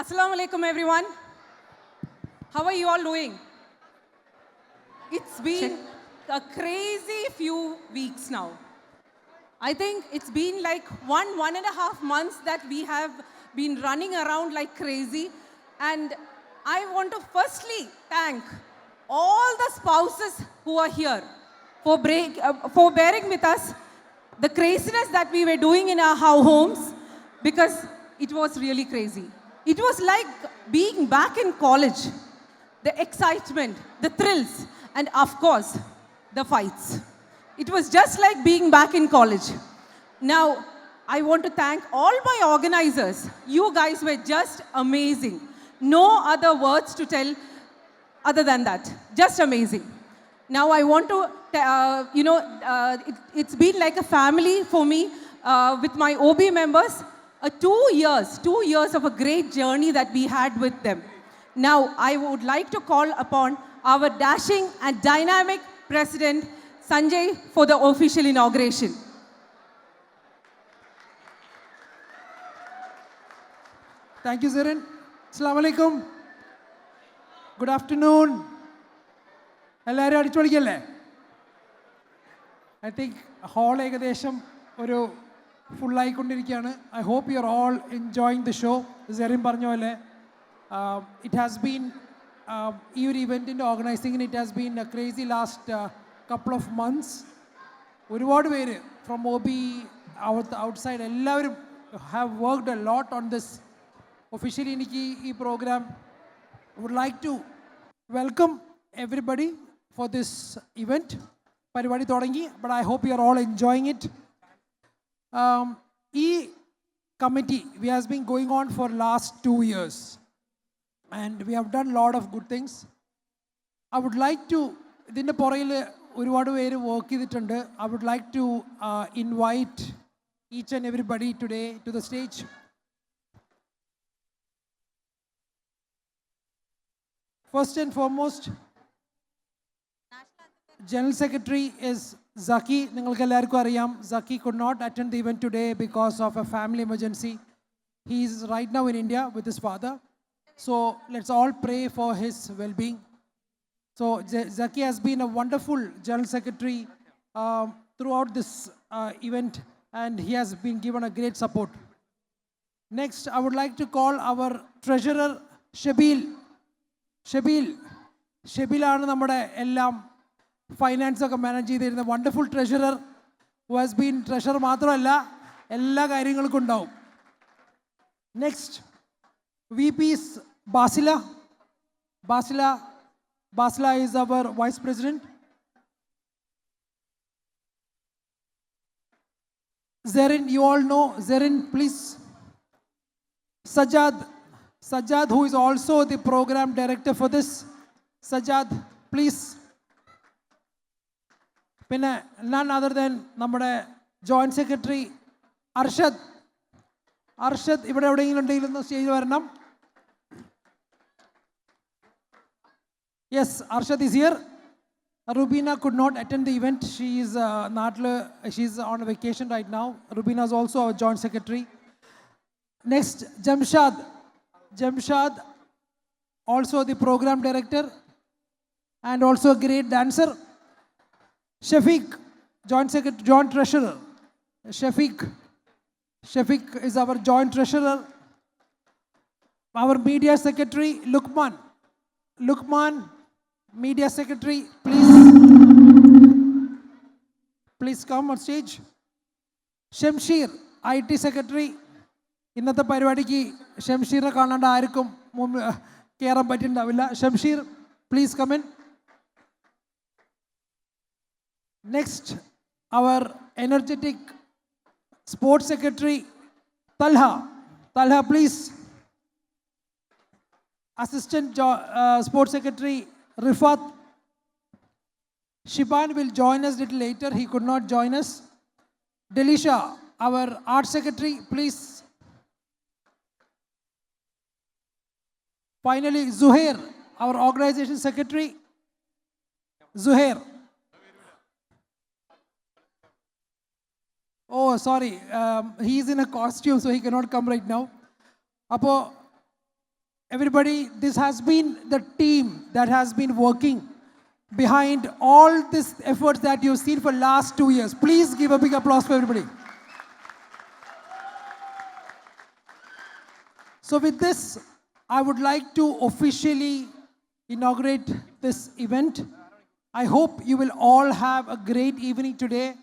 Assalamu alaikum, everyone. How are you all doing? It's been a crazy few weeks now. I think it's been like 1.5 months that we have been running around like crazy. And I want to firstly thank all the spouses who are here for bearing with us the craziness that we were doing in our homes, because it was really crazy. It was like being back in college. The excitement, the thrills, and of course, the fights. It was just like being back in college. Now, I want to thank all my organizers. You guys were just amazing. No other words to tell other than that. Just amazing. Now, I want to, it's been like a family for me with my OB members. 2 years of a great journey that we had with them. Now, I would like to call upon our dashing and dynamic President, Sanjay, for the official inauguration. Thank you, Zarin. Assalamu alaikum. Good afternoon. എല്ലാവരും അടിച്ചുപൊളിക്കല്ലേ? I think hall ഏകദേശം ഒരു ഫുള്ളായിക്കൊണ്ടിരിക്കുകയാണ്. I hope you are all enjoying the show. Zarin പറഞ്ഞ പോലെ it has been ഈ ഒരു ഇവൻറ്റിൻ്റെ ഓർഗനൈസിങ്ങിന് it has been a crazy last couple of months. ഒരുപാട് പേര് from OB outside എല്ലാവരും have worked a lot on this. Officially എനിക്ക് ഈ program would like to welcome everybody for this event. പരിപാടി തുടങ്ങി, but I hope you are all enjoying it. ഈ committee we has been going on for last 2 years and we have done a lot of good things. I would like to ഇതിൻ്റെ പുറകിൽ ഒരുപാട് പേര് work ചെയ്തിട്ടുണ്ട്. I would like to invite each and everybody today to the stage. First and foremost, General Secretary is Zaki. നിങ്ങൾക്ക് എല്ലാവർക്കും അറിയാം, Zaki could not attend the event today because of a family emergency. He is right now in India with his father. So let's all pray for his well-being. So Zaki has been a wonderful General Secretary throughout this event, and he has been given a great support. Next, I would like to call our Treasurer Shabil. ഷബീലാണ് നമ്മുടെ എല്ലാം finance ഒക്കെ manage ചെയ്തിരുന്ന wonderful treasurer who has been treasurer മാത്രമല്ല എല്ലാ കാര്യങ്ങൾക്കും ഉണ്ടാവും. Next V P Basila is our vice president. Zarin, you all know Zarin, please. Sajjad, who is also the program director for this. Sajjad, please. പിന്നെ none other than നമ്മുടെ joint secretary Arshad ഇവിടെ എവിടെയെങ്കിലും ഉണ്ടെങ്കിൽ ഒന്ന് സ്റ്റേജിൽ വരണം. Yes, Arshad is here. Rubina could not attend the event. She is on vacation right now. Rubina is also our joint secretary. Next, Jamshad, also the program director and also a great dancer. Shafiq, joint treasurer. Shafiq is our joint treasurer. Our media secretary, Lukman, media secretary, please come on stage. Shamshir, IT secretary. ഇന്നത്തെ പരിപാടിക്ക് ഷംഷീറിനെ കാണാണ്ട് ആർക്കും കയറാൻ പറ്റിയിട്ടുണ്ടാവില്ല. Shamsheer, please come in. Next, our energetic sports secretary Talha, please. Assistant sports secretary Rifat. Shiban will join us a little later. He could not join us. Delisha, our art secretary, please. Finally, Zuhair, our organization secretary. Zuhair. Oh, sorry. He is in a costume, so he cannot come right now. അപ്പോൾ everybody, this has been the team that has been working behind all these efforts that you've seen for last 2 years. Please give a big applause for everybody. So with this, I would like to officially inaugurate this event. I hope you will all have a great evening today.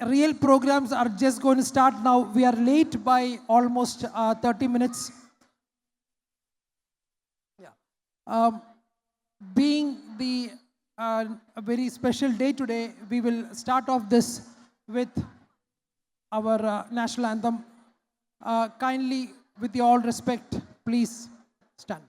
Real programs are just going to start now. We are late by almost 30 minutes. Being a very special day today, we will start off this with our national anthem. Kindly, with all respect, please stand.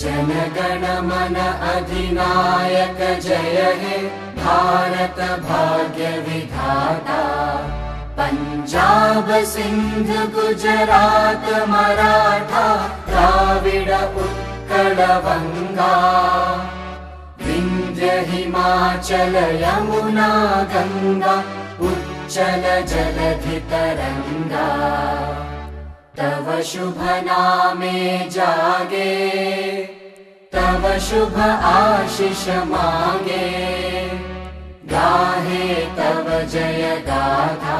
जनगण मन अधिनायक जय हे भारत भाग्य विधाता पंजाब सिंध गुजरात मराठा द्राविड उत्कल बंगा विंध्य हिमाचल यमुना गंगा उच्चल जलधि तरंगा तव शुभ नामे जागे तव शुभ आशीष मांगे गाहे तव जय गाथा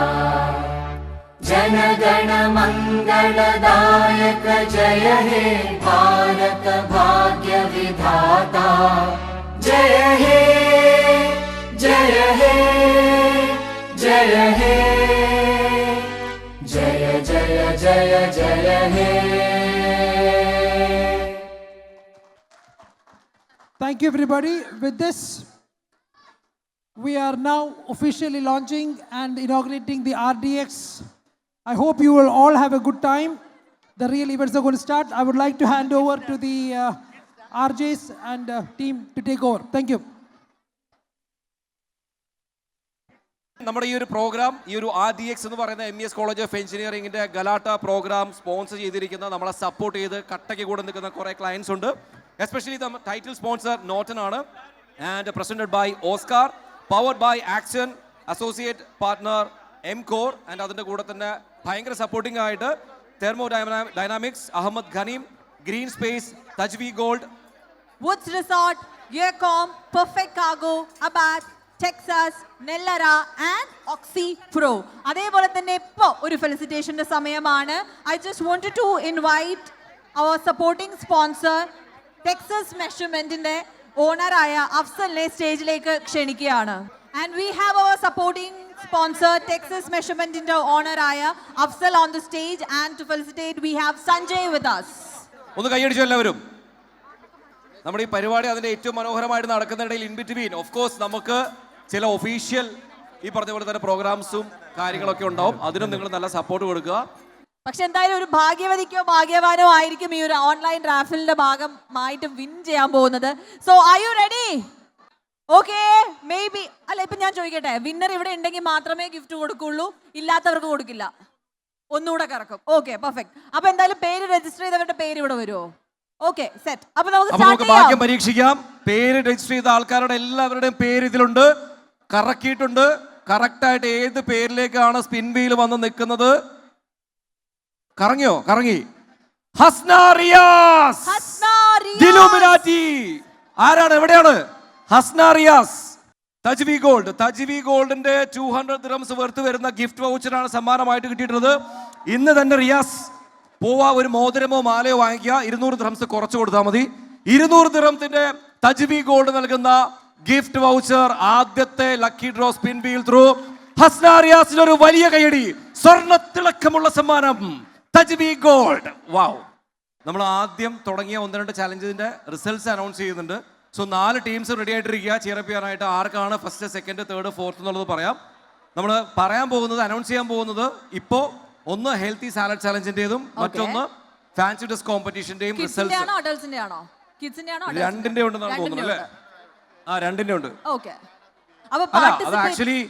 जन गण मंगलदायक जय हे भारत भाग्य विधाता जय हे जय हे जय हे जय जय जय जय हे. Thank you, everybody. With this, we are now officially launching and inaugurating the RDX. I hope you will all have a good time. The real events are going to start. I would like to hand over to the RJs and team to take over. Thank you. നമ്മുടെ ഈ ഒരു programme ഈ ഒരു RDX എന്ന് പറയുന്ന MES college of എഞ്ചിനീയറിംഗിന്റെ Galatta programme sponsor ചെയ്തിരിക്കുന്ന നമ്മളെ സപ്പോർട്ട് ചെയ്ത് കട്ടയ്ക്ക് കൂടെ നിൽക്കുന്ന കുറേ ക്ലയൻസ് ഉണ്ട്. എസ്പെഷ്യലി ടൈറ്റിൽ സ്പോൺസർ നോട്ടൺ ആണ് and presented by Oscar, powered by Action, associate partner Emcor and അതിൻ്റെ കൂടെ തന്നെ ഭയങ്കര സപ്പോർട്ടിംഗ് ആയിട്ട് Thermodynamics, Ahmed Ghanim, Green Space, Tajwi Gold, Woods Resort, Gearcom, Perfect Cargo, Abad, Texas, Nellara and Oxy Pro. അതേപോലെ തന്നെ ഇപ്പോൾ ഒരു ഫെലിസിറ്റേഷൻ്റെ സമയമാണ്. I just wanted to invite our supporting sponsor Texas മെഷർമെന്റിന്റെ ഓണറായ അഫ്സലിനെ സ്റ്റേജിലേക്ക് ക്ഷണിക്കുകയാണ്. And we have our supporting sponsor Texas മെഷർമെന്റിന്റെ ഓണറായ Afsal on the stage, and to felicitate we have Sanjay with us. ഒന്ന് കൈയടിച്ചു എല്ലാവരും. നമ്മുടെ ഈ പരിപാടി അതിൻ്റെ ഏറ്റവും മനോഹരമായിട്ട് നടക്കുന്നിടയിൽ ഇൻ ബിറ്റ്വീൻ ഓഫ് കോഴ്സ് നമുക്ക് ചില ഒഫീഷ്യൽ ഈ പറഞ്ഞ പോലെ തന്നെ പ്രോഗ്രാംസും കാര്യങ്ങളൊക്കെ ഉണ്ടാവും. അതിനും നിങ്ങൾ നല്ല സപ്പോർട്ട് കൊടുക്കുക. പക്ഷെ എന്തായാലും ഒരു ഭാഗ്യവതിക്കോ ഭാഗ്യവാനോ ആയിരിക്കും ഈ ഒരു ഓൺലൈൻ റാഫിലിന്റെ ഭാഗമായിട്ട് വിൻ ചെയ്യാൻ പോകുന്നത്. So are you ready? Okay, may be അല്ല, ഇപ്പൊ ഞാൻ ചോദിക്കട്ടെ, വിന്നർ ഇവിടെ ഉണ്ടെങ്കിൽ മാത്രമേ ഗിഫ്റ്റ് കൊടുക്കുള്ളൂ, ഇല്ലാത്തവർക്ക് കൊടുക്കില്ല? ഒന്നുകൂടെ കറക്കും. Okay, perfect. അപ്പൊ എന്തായാലും പേര് രജിസ്റ്റർ ചെയ്തവരുടെ പേര് ഇവിടെ വരുമോ? Okay set. അപ്പൊ നമുക്ക് അപ്പൊ സ്റ്റാർട്ട് നമുക്ക് ഭാഗ്യം ചെയ്യാം. പരീക്ഷിക്കാം. പേര് രജിസ്റ്റർ ചെയ്ത ആൾക്കാരുടെ എല്ലാവരുടെയും പേര് ഇതിലുണ്ട്, കറക്കിയിട്ടുണ്ട്. കറക്റ്റ് ആയിട്ട് ഏത് പേരിലേക്കാണ് സ്പിൻ വീൽ വന്ന് നിൽക്കുന്നത്? കറങ്ങിയോ? കറങ്ങി. ഹസ്ന റിയാസ്. ഹസ്ന റിയാസ്. ദിലുമിനാറ്റി. ആരാണ്? എവിടെയാണ്? Hasna Riyas. Tajwi Gold. Tajwi ഗോൾഡിന്റെ 200 dirhams വർത്ത് വരുന്ന ഗിഫ്റ്റ് വൗച്ചറാണ് സമ്മാനമായിട്ട് കിട്ടിയിട്ടുള്ളത്. ഇന്ന് തന്നെ റിയാസ് പോവാ, ഒരു മോതിരമോ മാലയോ വാങ്ങിക്കുക. 200 dirhams കുറച്ച് കൊടുത്താൽ മതി. 200 dirhamത്തിന്റെ തജ്വി ഗോൾഡ് നൽകുന്ന ഗിഫ്റ്റ് വൗച്ചർ. ആദ്യത്തെ lucky draw spin wheel through Hasna റിയാസിന് ഒരു വലിയ കൈയടി. സ്വർണ്ണത്തിളക്കമുള്ള സമ്മാനം തജ്വി ഗോൾഡ്. വാവ്. നമ്മൾ ആദ്യം തുടങ്ങിയ 1-2 ചാലഞ്ചിന്റെ റിസൾട്ട്സ് അനൗൺസ് ചെയ്യുന്നുണ്ട്. സോ 4 ടീംസ് റെഡി ആയിട്ടിരിക്കുക ചെയറപ്പ് ചെയ്യാനായിട്ട്. ആർക്കാണ് ഫസ്റ്റ്, സെക്കൻഡ്, തേർഡ്, ഫോർത്ത് എന്നുള്ളത് പറയാം. നമ്മൾ പറയാൻ പോകുന്നത്, അനൗൺസ് ചെയ്യാൻ പോകുന്നത് ഇപ്പോൾ ഒന്ന് ഹെൽത്തി സാലഡ് ചാലഞ്ചിന്റേതും മറ്റൊന്ന് ഫാൻസി ഡ്രസ് കോമ്പറ്റീഷന്റെയും കിഡ്സിന്റെ റിസൾട്ട്സ്. ആണോ അഡൾട്സിന്റെ ആണോ? കിഡ്സിന്റെ ആണോ? രണ്ടിന്റെ ഉണ്ടെന്നാണ് തോന്നുന്നത് അല്ലേ? ആ, രണ്ടിന്റെ ഉണ്ട്. ഓക്കെ. അപ്പൊ അല്ല, അത് participate- ആക്ച്വലി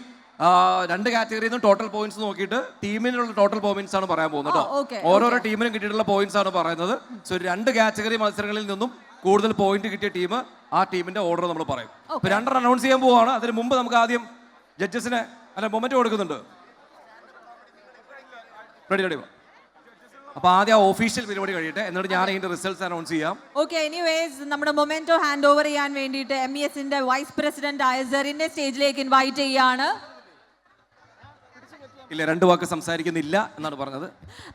2 കാറ്റഗറിയിൽ നിന്ന് ടോട്ടൽ പോയിന്റ്സ് നോക്കിയിട്ട് ടീമിനുള്ള ടോട്ടൽ പോയിന്റ്സ് ആണ് പറയാൻ പോകുന്നത് കേട്ടോ. okay, ഓരോരോ ടീമിനും കിട്ടിയിട്ടുള്ള പോയിന്റ്സ് ആണ് പറയുന്നത്. സോ 2 കാറ്റഗറി മത്സരങ്ങളിൽ നിന്നും കൂടുതൽ പോയിന്റ് കിട്ടിയ ടീം, ആ ടീമിന്റെ ഓർഡർ നമ്മൾ പറയും. ഇപ്പൊ 2 അനൗൺസ് ചെയ്യാൻ പോവാണ്. അതിന് മുമ്പ് നമുക്ക് ആദ്യം ജഡ്ജസിനെ മൊമെന്റ് കൊടുക്കുന്നുണ്ട്. Ready ready. അപ്പൊ ആദ്യം ആ ഒഫീഷ്യൽ പരിപാടി കഴിയട്ടെ, എന്നിട്ട് ഞാൻ ഇതിന്റെ റിസൾട്ട്സ് അനൗൺസ് ചെയ്യാം. ഓക്കെ, എനിവേസ് നമ്മുടെ മൊമെന്റോ ഹാൻഡ് ഓവർ ചെയ്യാൻ വേണ്ടിയിട്ട് MESന്റെ വൈസ് പ്രസിഡന്റ് ആയ സെറിനെ സ്റ്റേജിലേക്ക് ഇൻവൈറ്റ് ചെയ്യാണ്. ഇല്ല, 2 വാക്ക് സംസാരിക്കുന്നില്ല എന്നാണ് പറഞ്ഞത്.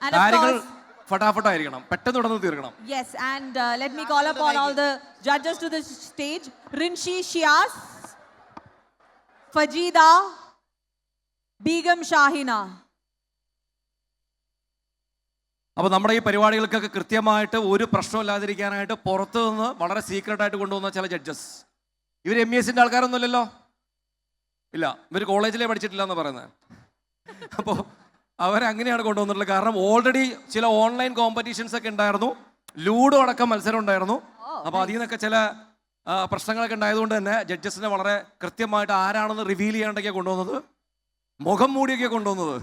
And of കാര്യങ്ങൾ course- ഫട്ടാഫട്ടായിരിക്കണം, പെട്ടെന്ന് തുടർന്ന് തീർക്കണം. Yes, and let me call upon all the judges to the stage. Rinshi Shias, Fajida, Begum Shahina. അപ്പോൾ നമ്മുടെ ഈ പരിപാടികൾക്കൊക്കെ കൃത്യമായിട്ട് ഒരു പ്രശ്നമില്ലാതിരിക്കാനായിട്ട് പുറത്തു നിന്ന് വളരെ സീക്രട്ട് ആയിട്ട് കൊണ്ടുവന്ന ചില ജഡ്ജസ്. ഇവർ MESന്റെ ആൾക്കാരൊന്നുമില്ലല്ലോ. ഇല്ല, ഇവർ കോളേജിലേ പഠിച്ചിട്ടില്ല എന്ന് പറയുന്നത്. അപ്പോൾ അവരങ്ങനെയാണ് കൊണ്ടുവന്നിട്ടുള്ളത്. കാരണം ഓൾറെഡി ചില ഓൺലൈൻ കോമ്പറ്റീഷൻസ് ഒക്കെ ഉണ്ടായിരുന്നു, ലൂഡോ അടക്കം മത്സരം ഉണ്ടായിരുന്നു. അപ്പോൾ അതിൽ നിന്നൊക്കെ ചില പ്രശ്നങ്ങളൊക്കെ ഉണ്ടായതുകൊണ്ട് തന്നെ ജഡ്ജസിനെ വളരെ കൃത്യമായിട്ട് ആരാണെന്ന് റിവീൽ ചെയ്യാണ്ടൊക്കെയാണ് കൊണ്ടുവന്നത്. മുഖം മൂടിയൊക്കെ കൊണ്ടുവന്നത്.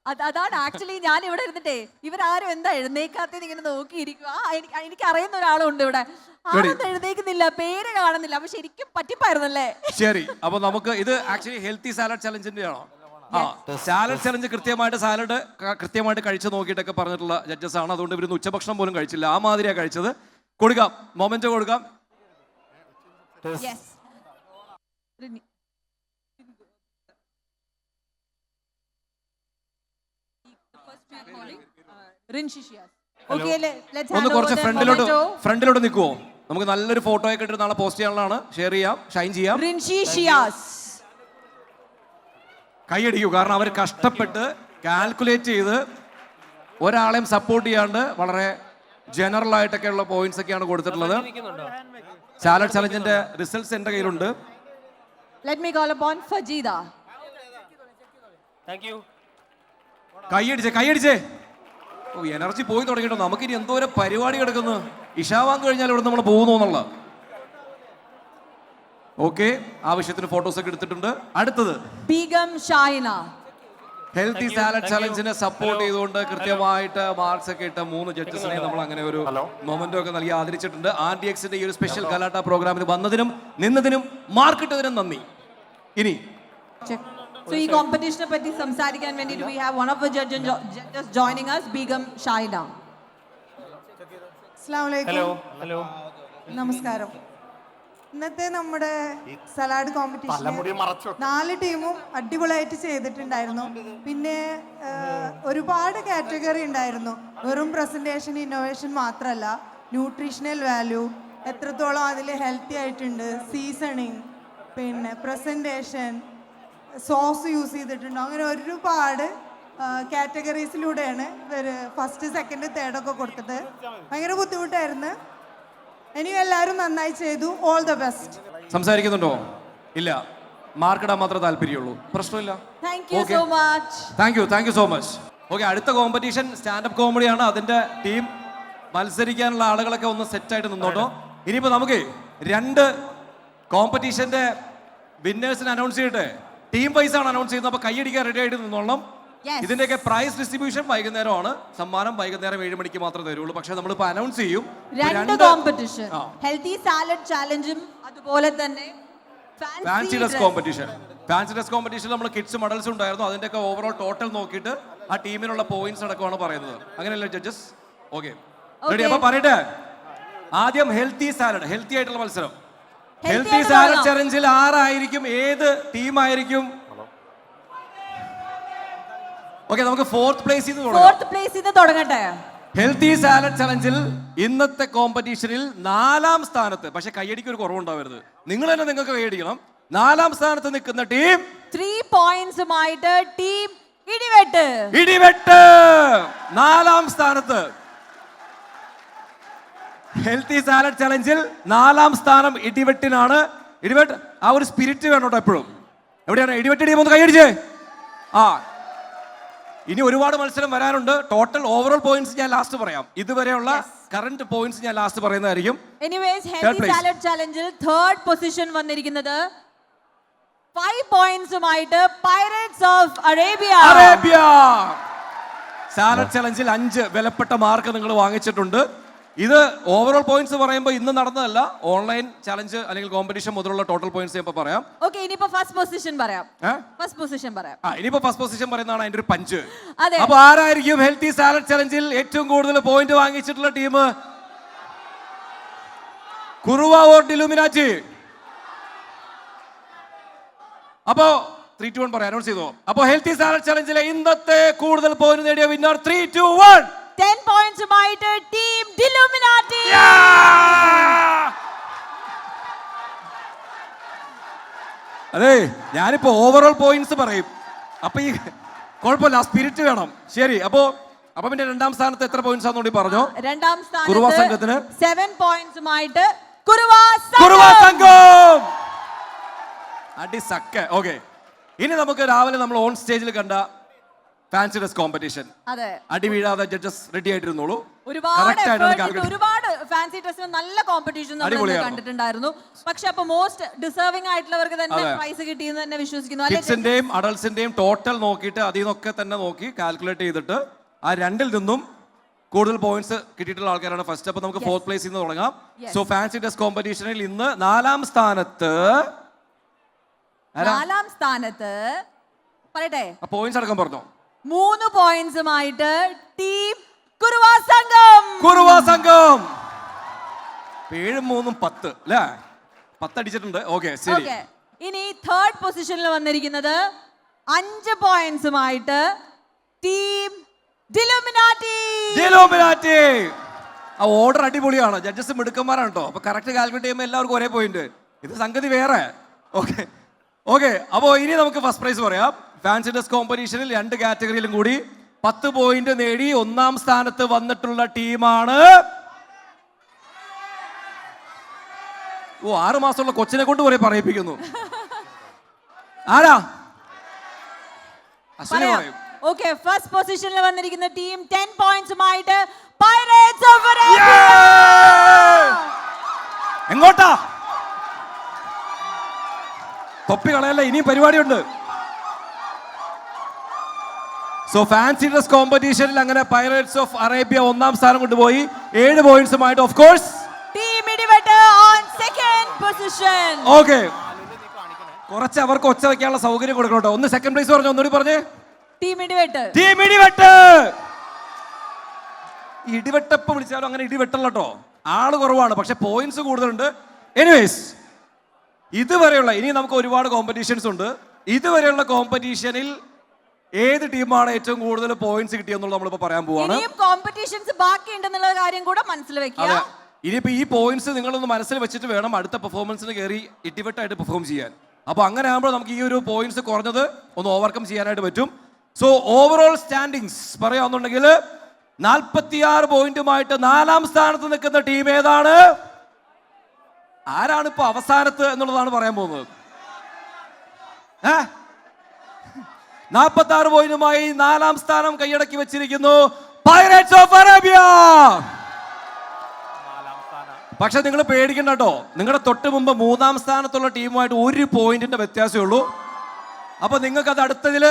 അതാണ് ആക്ച്വലി ഞാൻ ഇവിടെ ഇരുന്നിട്ടേ ഇവരാരും എന്താ എഴുന്നേക്കാത്തത് ഇങ്ങനെ നോക്കിയിരിക്കുക. എനിക്ക് അറിയുന്ന ഒരാളുണ്ട് ഇവിടെ, ആരൊന്നും എഴുന്നേക്കുന്നില്ല, പേര് കാണുന്നില്ല. അപ്പൊ ശരിക്കും പറ്റിപ്പായിരുന്നല്ലേ? ശരി, അപ്പൊ നമുക്ക് ഇത് ആക്ച്വലി ഹെൽത്തി സാലഡ് ചലഞ്ചിന്റെ ആണോ? ആ, സാലഡ് ചലഞ്ച് കൃത്യമായിട്ട് കഴിച്ചു നോക്കിയിട്ടൊക്കെ പറഞ്ഞിട്ടുള്ള ജഡ്ജസ് ആണ്. അതുകൊണ്ട് ഇവരൊന്നും ഉച്ചഭക്ഷണം പോലും കഴിച്ചില്ല, ആ മാതിരിയാ കഴിച്ചത്. കൊടുക്കാം, മൊമെന്റ് കൊടുക്കാം. Yes. Rinshi Shias. Okay, let's ഒന്ന് hand over കുറച്ച് the ഫ്രണ്ടിലോട്ട് momento. നിൽക്കുവോ? നമുക്ക് നല്ലൊരു ഫോട്ടോ ഒക്കെ ഇട്ടിട്ട് നാളെ പോസ്റ്റ് ചെയ്യാനുള്ളതാണ്. ഷെയർ ചെയ്യാം, ഷൈൻ ചെയ്യാം. Rinshi Shias. കൈയടിക്കൂ, കാരണം അവർ കഷ്ടപ്പെട്ട് കാൽക്കുലേറ്റ് ചെയ്ത് ഒരാളെയും സപ്പോർട്ട് ചെയ്യാണ്ട് വളരെ ജനറൽ ആയിട്ടൊക്കെയുള്ള പോയിന്റ്സ് ഒക്കെയാണ് കൊടുത്തിട്ടുള്ളത്. സാലഡ് ചലഞ്ചിന്റെ റിസൾട്ട്സ് എൻ്റെ കയ്യിലുണ്ട്. Let me call upon Fajida. Thank you. കൈയടിച്ചേ. ഓ, എനർജി പോയി തുടങ്ങിയിട്ടോ. നമുക്കിനി എന്തോരം പരിപാടി കിടക്കുന്നു. ഇഷാവാൻ കഴിഞ്ഞാൽ ഇവിടെ നമ്മൾ പോകുന്നു എന്നുള്ള. ഓക്കെ, ആവശ്യത്തിന് ഫോട്ടോസ് ഒക്കെ എടുത്തിട്ടുണ്ട്. അടുത്തത് Begum Shahina. ഹെൽത്തി സാലഡ് ചലഞ്ചിനെ സപ്പോർട്ട് ചെയ്തുകൊണ്ട് കൃത്യമായിട്ട് മാർക്സ് ഒക്കെ ഇട്ട 3 ജഡ്ജസിനെ നമ്മൾ അങ്ങനെ ഒരു മൊമെന്റോ ഒക്കെ നൽകി ആദരിച്ചിട്ടുണ്ട്. RDXന്റെ ഈ ഒരു സ്പെഷ്യൽ ഗലാട്ട പ്രോഗ്രാമിൽ വന്നതിനും നിന്നതിനും മാർക്ക് ഇട്ടതിനും നന്ദി. ഇനി So ഈ കോമ്പറ്റീഷനെ പറ്റി സംസാരിക്കാൻ വേണ്ടിയിട്ട് we have one of the judges joining us, Begum Shahina. Hello. നമസ്കാരം. ഇന്നത്തെ നമ്മുടെ സലാഡ് കോമ്പറ്റീഷൻ 4 ടീമും അടിപൊളിയായിട്ട് ചെയ്തിട്ടുണ്ടായിരുന്നു. പിന്നെ ഒരുപാട് കാറ്റഗറി ഉണ്ടായിരുന്നു. വെറും പ്രസന്റേഷൻ, ഇന്നോവേഷൻ മാത്രമല്ല, ന്യൂട്രീഷണൽ വാല്യൂ എത്രത്തോളം അതിൽ ഹെൽത്തി ആയിട്ടുണ്ട്, സീസണിങ്, പിന്നെ പ്രസന്റേഷൻ, സോസ് യൂസ് ചെയ്തിട്ടുണ്ടോ, അങ്ങനെ ഒരുപാട് കാറ്റഗറീസിലൂടെയാണ് ഇവർ ഫസ്റ്റ്, സെക്കൻഡ്, തേർഡൊക്കെ കൊടുത്തത്. ഭയങ്കര ബുദ്ധിമുട്ടായിരുന്നു. ഇനി എല്ലാവരും നന്നായി ചെയ്തു. All the best. സംസാരിക്കുന്നുണ്ടോ? ഇല്ല, മാർക്കിടാൻ മാത്രമേ താല്പര്യമുള്ളൂ. പ്രശ്നമില്ല. Thank you so much. Thank you so much. Okay, അടുത്ത കോമ്പറ്റീഷൻ സ്റ്റാൻഡപ്പ് കോമഡിയാണ്. അതിന്റെ ടീം മത്സരിക്കാനുള്ള ആളുകളൊക്കെ ഒന്ന് സെറ്റായിട്ട് നിന്നോട്ടോ. ഇനിയിപ്പോൾ നമുക്ക് 2 കോമ്പറ്റീഷന്റെ വിന്നേഴ്സിനെ അനൗൺസ് ചെയ്യട്ടെ. ടീം വൈസ് ആണ് അനൗൺസ് ചെയ്യുന്നത്. അപ്പോൾ കൈയടിക്കാൻ റെഡി ആയിട്ട് നിന്നോളണം. Yes. ഇതിന്റെയൊക്കെ പ്രൈസ് ഡിസ്ട്രിബ്യൂഷൻ വൈകുന്നേരമാണ്. സമ്മാനം വൈകുന്നേരം 7 മണിക്ക് മാത്രമേ തരുള്ളൂ. പക്ഷെ നമ്മളിപ്പോൾ അനൗൺസ് ചെയ്യും രണ്ട് കോമ്പറ്റീഷൻ, ഹെൽത്തി സാലഡ് ചാലഞ്ചും അതുപോലെ തന്നെ fancy dress competition. Fancy dress competition നമ്മൾ കിഡ്സ് മെഡൽസ് ഉണ്ടായിരുന്നു. അതിന്റെയൊക്കെ ഓവറോൾ ടോട്ടൽ നോക്കിയിട്ട് ആ ടീമിനുള്ള പോയിന്റ്സ് അടക്കമാണ് പറയുന്നത്. അങ്ങനെയല്ലേ ജഡ്ജസ്? Okay, ready? അപ്പൊ പറയട്ടെ, ആദ്യം ഹെൽത്തി സാലഡ്, ഹെൽത്തി ആയിട്ടുള്ള മത്സരം. ഹെൽത്തി സാലഡ് ചലഞ്ചിൽ ആരായിരിക്കും, ഏത് ടീമായിരിക്കും? ഓക്കെ, നമുക്ക് ഫോർത്ത് പ്ലേസിൽ നിന്ന് തുടങ്ങട്ടെ. ഹെൽത്തി സാലഡ് ചലഞ്ചിൽ ഇന്നത്തെ കോമ്പറ്റീഷനിൽ 4ാം സ്ഥാനത്ത്, പക്ഷെ കയ്യടിക്ക് ഒരു കുറവുണ്ടാവരുത്, നിങ്ങൾ തന്നെ നിങ്ങൾക്ക് കൈയടിക്കണം. 4ാം സ്ഥാനത്ത് നിൽക്കുന്ന ടീം 3 പോയിന്റ്സുമായിട്ട് ടീം ഇടിവെട്ട്. 4ാം സ്ഥാനത്ത്. ഹെൽത്തി സാലഡ് ചലഞ്ചിൽ 4ാം സ്ഥാനം ഇടിവെട്ടിനാണ്. ഇടിവെട്ട് ആ ഒരു സ്പിരിറ്റ് വേണം കേട്ടോ എപ്പോഴും. എവിടെയാണ് ഇടിവെട്ട് ടീം? ഒന്ന് കൈയടിച്ചേ. ആ, ഇനി ഒരുപാട് മത്സരം വരാനുണ്ട്. ടോട്ടൽ ഓവറോൾ പോയിന്റ്സ് ഞാൻ ലാസ്റ്റ് പറയാം. ഇതുവരെയുള്ള കറന്റ് പോയിന്റ്സ് ഞാൻ ലാസ്റ്റ് പറയുന്നതായിരിക്കും. എനിവേസ് ഹെൽത്തി സാലഡ് ചലഞ്ചിൽ 3rd പൊസിഷൻ വന്നിരിക്കുന്നത് 5 പോയിന്റ്സുമായിട്ട് പൈറേറ്റ്സ് ഓഫ് അറേബ്യ. സാലഡ് ചലഞ്ചിൽ 5 വിലപ്പെട്ട മാർക്ക് നിങ്ങൾ വാങ്ങിച്ചിട്ടുണ്ട്. ഇത് ഓവറോൾ പോയിന്റ്സ് പറയുമ്പോൾ ഇന്ന് നടന്നതല്ല, ഓൺലൈൻ ചലഞ്ച് അല്ലെങ്കിൽ കോമ്പറ്റീഷൻ മുതലുള്ള ടോട്ടൽ പോയിന്റ്സ് ഞാൻ പറയാം. ഓക്കേ, ഇനിയിപ്പോ ഫസ്റ്റ് പൊസിഷൻ പറയാം. ഇനിയിപ്പോ ഫസ്റ്റ് പൊസിഷൻ പറയുന്നതാണ് അതിന്റെ ഒരു പഞ്ച്. അതെ. അപ്പൊ ആരായിരിക്കും ഹെൽത്തി സാലഡ് ചലഞ്ചിൽ ഏറ്റവും കൂടുതൽ പോയിന്റ് വാങ്ങിച്ചിട്ടുള്ള ടീം? Kuruva or Illuminati? അപ്പോ 3, 2, 1 പറയാം, അനൗൺസ് ചെയ്തോ. അപ്പൊ ഹെൽത്തി സാലഡ് ചലഞ്ചിലെ ഇന്നത്തെ കൂടുതൽ പോയിന്റ് നേടിയ വിന്നർ 3, 2, 1 10 പോയിന്റ്സുമായിട്ട് ടീം ഇലുമിനാറ്റി. അതെ, ഞാനിപ്പോ ഓവറോൾ പോയിന്റ്സ് പറയും. അപ്പൊ ഈ കുഴപ്പമില്ല, സ്പിരിറ്റ് വേണം. ശരി, അപ്പൊ പിന്നെ 2ാം സ്ഥാനത്ത് എത്ര പോയിന്റ്സ് ആണെന്നൂടി പറഞ്ഞോ. 2ാം സ്ഥാനത്ത് കുറുവ സംഘത്തിന് 7 പോയിന്റ്സുമായിട്ട് കുറുവ സംഘം. അടി സക്ക. ഓക്കെ, ഇനി നമുക്ക് രാവിലെ നമ്മൾ ഓൺ സ്റ്റേജിൽ കണ്ട ഫാൻസി ഡ്രസ് കോമ്പറ്റീഷൻ. അതെ, അടി വീഴാതെ ജഡ്ജസ് റെഡി ആയിട്ടിരുന്നോളൂ. ഒരുപാട് ഫാൻസി ഡ്രസ്സിന് നല്ല കോമ്പറ്റീഷൻ നമ്മൾ കണ്ടിട്ടുണ്ടായിരുന്നു. പക്ഷെ അപ്പൊ മോസ്റ്റ് ഡിസേർവിംഗ് ആയിട്ടുള്ളവർക്ക് തന്നെ പ്രൈസ് കിട്ടിയെന്ന് തന്നെ വിശ്വസിക്കുന്നു. കിഡ്സിന്റെയും അഡൾട്ട്സിന്റെയും ടോട്ടൽ നോക്കിയിട്ട് അതിൽ നിന്നൊക്കെ തന്നെ നോക്കി കാൽക്കുലേറ്റ് ചെയ്തിട്ട് ആ 2ൽ നിന്നും കൂടുതൽ പോയിന്റ്സ് കിട്ടിയിട്ടുള്ള ആൾക്കാരാണ് ഫസ്റ്റ്. അപ്പൊ നമുക്ക് 4th പ്ലേസിൽ നിന്ന് തുടങ്ങാം. സോ ഫാൻസി ഡ്രസ് കോമ്പറ്റീഷനിൽ ഇന്ന് 4ാം സ്ഥാനത്ത് പറയട്ടെ, പോയിന്റ്സ് അടക്കം പറഞ്ഞോ. 3 പോയിന്റ്സുമായിട്ട് ടീം കുറുവ സംഘം. 7, 3, 10 അല്ലേ? 10 അടിച്ചിട്ടുണ്ട്. ഓക്കെ, ശരി. ഇനി 3rd പൊസിഷനിൽ വന്നിരിക്കുന്നത് 5 പോയിന്റ്സുമായിട്ട് ടീം ഇലുമിനാറ്റി. ആ ഓർഡർ അടിപൊളിയാണ്. ജഡ്ജസ് മിടുക്കന്മാരാണ് കേട്ടോ. അപ്പൊ കറക്റ്റ് കാൽക്കുലേറ്റ് ചെയ്യുമ്പോൾ എല്ലാവർക്കും ഒരേ പോയിന്റ്. ഇത് സംഗതി വേറെ. ഓക്കെ, അപ്പോൾ ഇനി നമുക്ക് ഫസ്റ്റ് പ്രൈസ് പറയാം. ഫാൻസി ഡ്രസ് കോമ്പറ്റീഷനിൽ 2 കാറ്റഗറിയിലും കൂടി 10 പോയിന്റ് നേടി 1ാം സ്ഥാനത്ത് വന്നിട്ടുള്ള ടീമാണ് 6 മാസമുള്ള കൊച്ചിനെ കൊണ്ട് കുറെ പറയിപ്പിക്കുന്നു. ആരാ? അശ്വിനി പറയും. ഓക്കെ, ഫസ്റ്റ് പൊസിഷനിൽ വന്നിരിക്കുന്ന ടീം 10 പോയിന്റ്സുമായിട്ട് പൈറേറ്റ്സ് ഓഫ് അറേബ്യ. എങ്ങോട്ടാ? തൊപ്പി കളയല്ല, ഇനിയും പരിപാടിയുണ്ട്. സോ ഫാൻസി ഡ്രസ് കോമ്പറ്റീഷനിൽ അങ്ങനെ പൈറേറ്റ്സ് ഓഫ് അറേബ്യ 1ാം സ്ഥാനം കൊണ്ടുപോയി 7 പോയിന്റ്സുമായിട്ട്. Of course team Idivettu on second position. Okay, കുറച്ച് അവർക്ക് ഒച്ച വെക്കാനുള്ള സൗകര്യം കൊടുക്കണം കേട്ടോ. ഒന്ന് സെക്കൻഡ് പ്ലേസ് പറഞ്ഞു, ഒന്നുകൂടി പറഞ്ഞേ. ടീം ഇടിവെട്ട്. ഇടിവെട്ടപ്പം വിളിച്ചാലും അങ്ങനെ ഇടിവെട്ടല്ല കേട്ടോ. ആള് കുറവാണ്, പക്ഷെ പോയിന്റ്സ് കൂടുതലുണ്ട്. എനിവേസ്, ഇതുവരെയുള്ള, ഇനി നമുക്ക് ഒരുപാട് കോമ്പറ്റീഷൻസ് ഉണ്ട്. ഇതുവരെയുള്ള കോമ്പറ്റീഷനിൽ ഏത് ടീമാണ് ഏറ്റവും കൂടുതൽ പോയിന്റ്സ് കിട്ടിയെന്നുള്ളത് നമ്മളിപ്പോ പറയാൻ പോവാണ്. കോമ്പറ്റീഷൻസ് ബാക്കിയുണ്ടെന്നുള്ള കാര്യം കൂടെ മനസ്സിൽ വെക്കുക. ഇനിയിപ്പോ ഈ പോയിന്റ്സ് നിങ്ങളൊന്ന് മനസ്സിൽ വെച്ചിട്ട് വേണം അടുത്ത പെർഫോമൻസിന് കയറി ഇടിവെട്ടായിട്ട് പെർഫോം ചെയ്യാൻ. അപ്പൊ അങ്ങനെ ആകുമ്പോൾ നമുക്ക് ഈ ഒരു പോയിന്റ്സ് കുറഞ്ഞത് ഒന്ന് ഓവർകം ചെയ്യാനായിട്ട് പറ്റും. സോ ഓവറോൾ സ്റ്റാൻഡിങ്സ് പറയാന്നുണ്ടെങ്കിൽ 46 പോയിന്റുമായിട്ട് 4ാം സ്ഥാനത്ത് നിൽക്കുന്ന ടീം ഏതാണ്? ആരാണ് ഇപ്പൊ അവസാനത്ത് എന്നുള്ളതാണ് പറയാൻ പോകുന്നത്. 46 പോയിന്റുമായി 4ാം സ്ഥാനം കൈയടക്കി വെച്ചിരിക്കുന്നു പൈറേറ്റ്സ് ഓഫ് അറേബ്യ. പക്ഷെ നിങ്ങൾ പേടിക്കണ്ട കേട്ടോ, നിങ്ങളുടെ തൊട്ട് മുമ്പ് 3ാം സ്ഥാനത്തുള്ള ടീമുമായിട്ട് 1 പോയിന്റിന്റെ വ്യത്യാസമേ ഉള്ളൂ. അപ്പൊ നിങ്ങൾക്ക് അത് അടുത്തതിൽ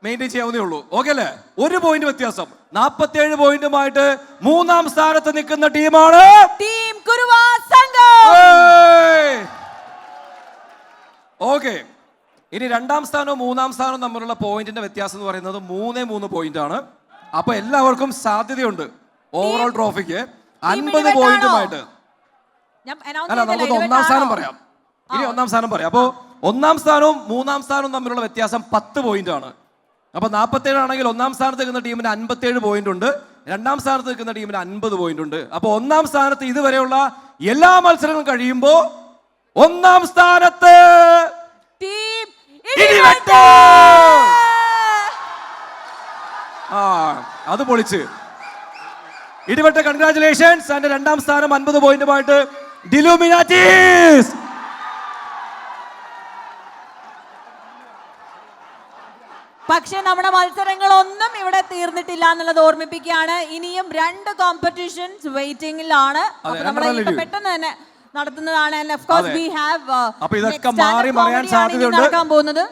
മെയിൻറ്റെയിൻ ചെയ്യാവുന്നേ ഉള്ളൂ. ഓക്കെ അല്ലേ? 1 പോയിന്റ് വ്യത്യാസം. 47 പോയിന്റുമായിട്ട് 3-ാം സ്ഥാനത്ത് നിൽക്കുന്ന ടീമാണ് ടീം കുറുവാ സംഘം. ഓക്കെ, ഇനി 2-ാം സ്ഥാനവും 3-ാം സ്ഥാനവും തമ്മിലുള്ള പോയിന്റിന്റെ വ്യത്യാസം എന്ന് പറയുന്നത് 3 പോയിന്റ് ആണ്. അപ്പൊ എല്ലാവർക്കും സാധ്യതയുണ്ട് ഓവറോൾ ട്രോഫിക്ക് 50 പോയിന്റുമായിട്ട്. അല്ല, നമുക്ക് 1-ാം സ്ഥാനം പറയാം. ഇനി 1-ാം സ്ഥാനം പറയാം. അപ്പോ 1-ാം സ്ഥാനവും 3-ാം സ്ഥാനവും തമ്മിലുള്ള വ്യത്യാസം 10 പോയിന്റ് ആണ്. അപ്പൊ 47 ആണെങ്കിൽ 1-ാം സ്ഥാനത്ത് നിൽക്കുന്ന ടീമിന് 57 പോയിന്റ് ഉണ്ട്, 2-ാം സ്ഥാനത്ത് നിൽക്കുന്ന ടീമിന് 50 പോയിന്റ് ഉണ്ട്. അപ്പൊ 1-ാം സ്ഥാനത്ത് ഇതുവരെയുള്ള എല്ലാ മത്സരങ്ങളും കഴിയുമ്പോ 1-ാം സ്ഥാനത്ത് ടീം അത് പൊളിച്ച് ഇടിവെട്ട കൺഗ്രാറ്റുലേഷൻസ്. അതിന്റെ 2-ാം സ്ഥാനം 50 പോയിന്റുമായിട്ട് ഡിലുമിനാറ്റീസ്. പക്ഷെ നമ്മുടെ മത്സരങ്ങളൊന്നും ഇവിടെ തീർന്നിട്ടില്ല എന്നുള്ളത് ഓർമ്മിപ്പിക്കുകയാണ്. ഇനിയും 2 കോമ്പറ്റീഷൻസ് വെയിറ്റിംഗിലാണ്. നമ്മൾ പെട്ടെന്ന് തന്നെ നടത്തുന്നതാണ്. And of course we have അപ്പോൾ ഇതൊക്കെ മാറി മറിയാൻ സാധ്യതയുണ്ട്. നടക്കാൻ പോകുന്നത്.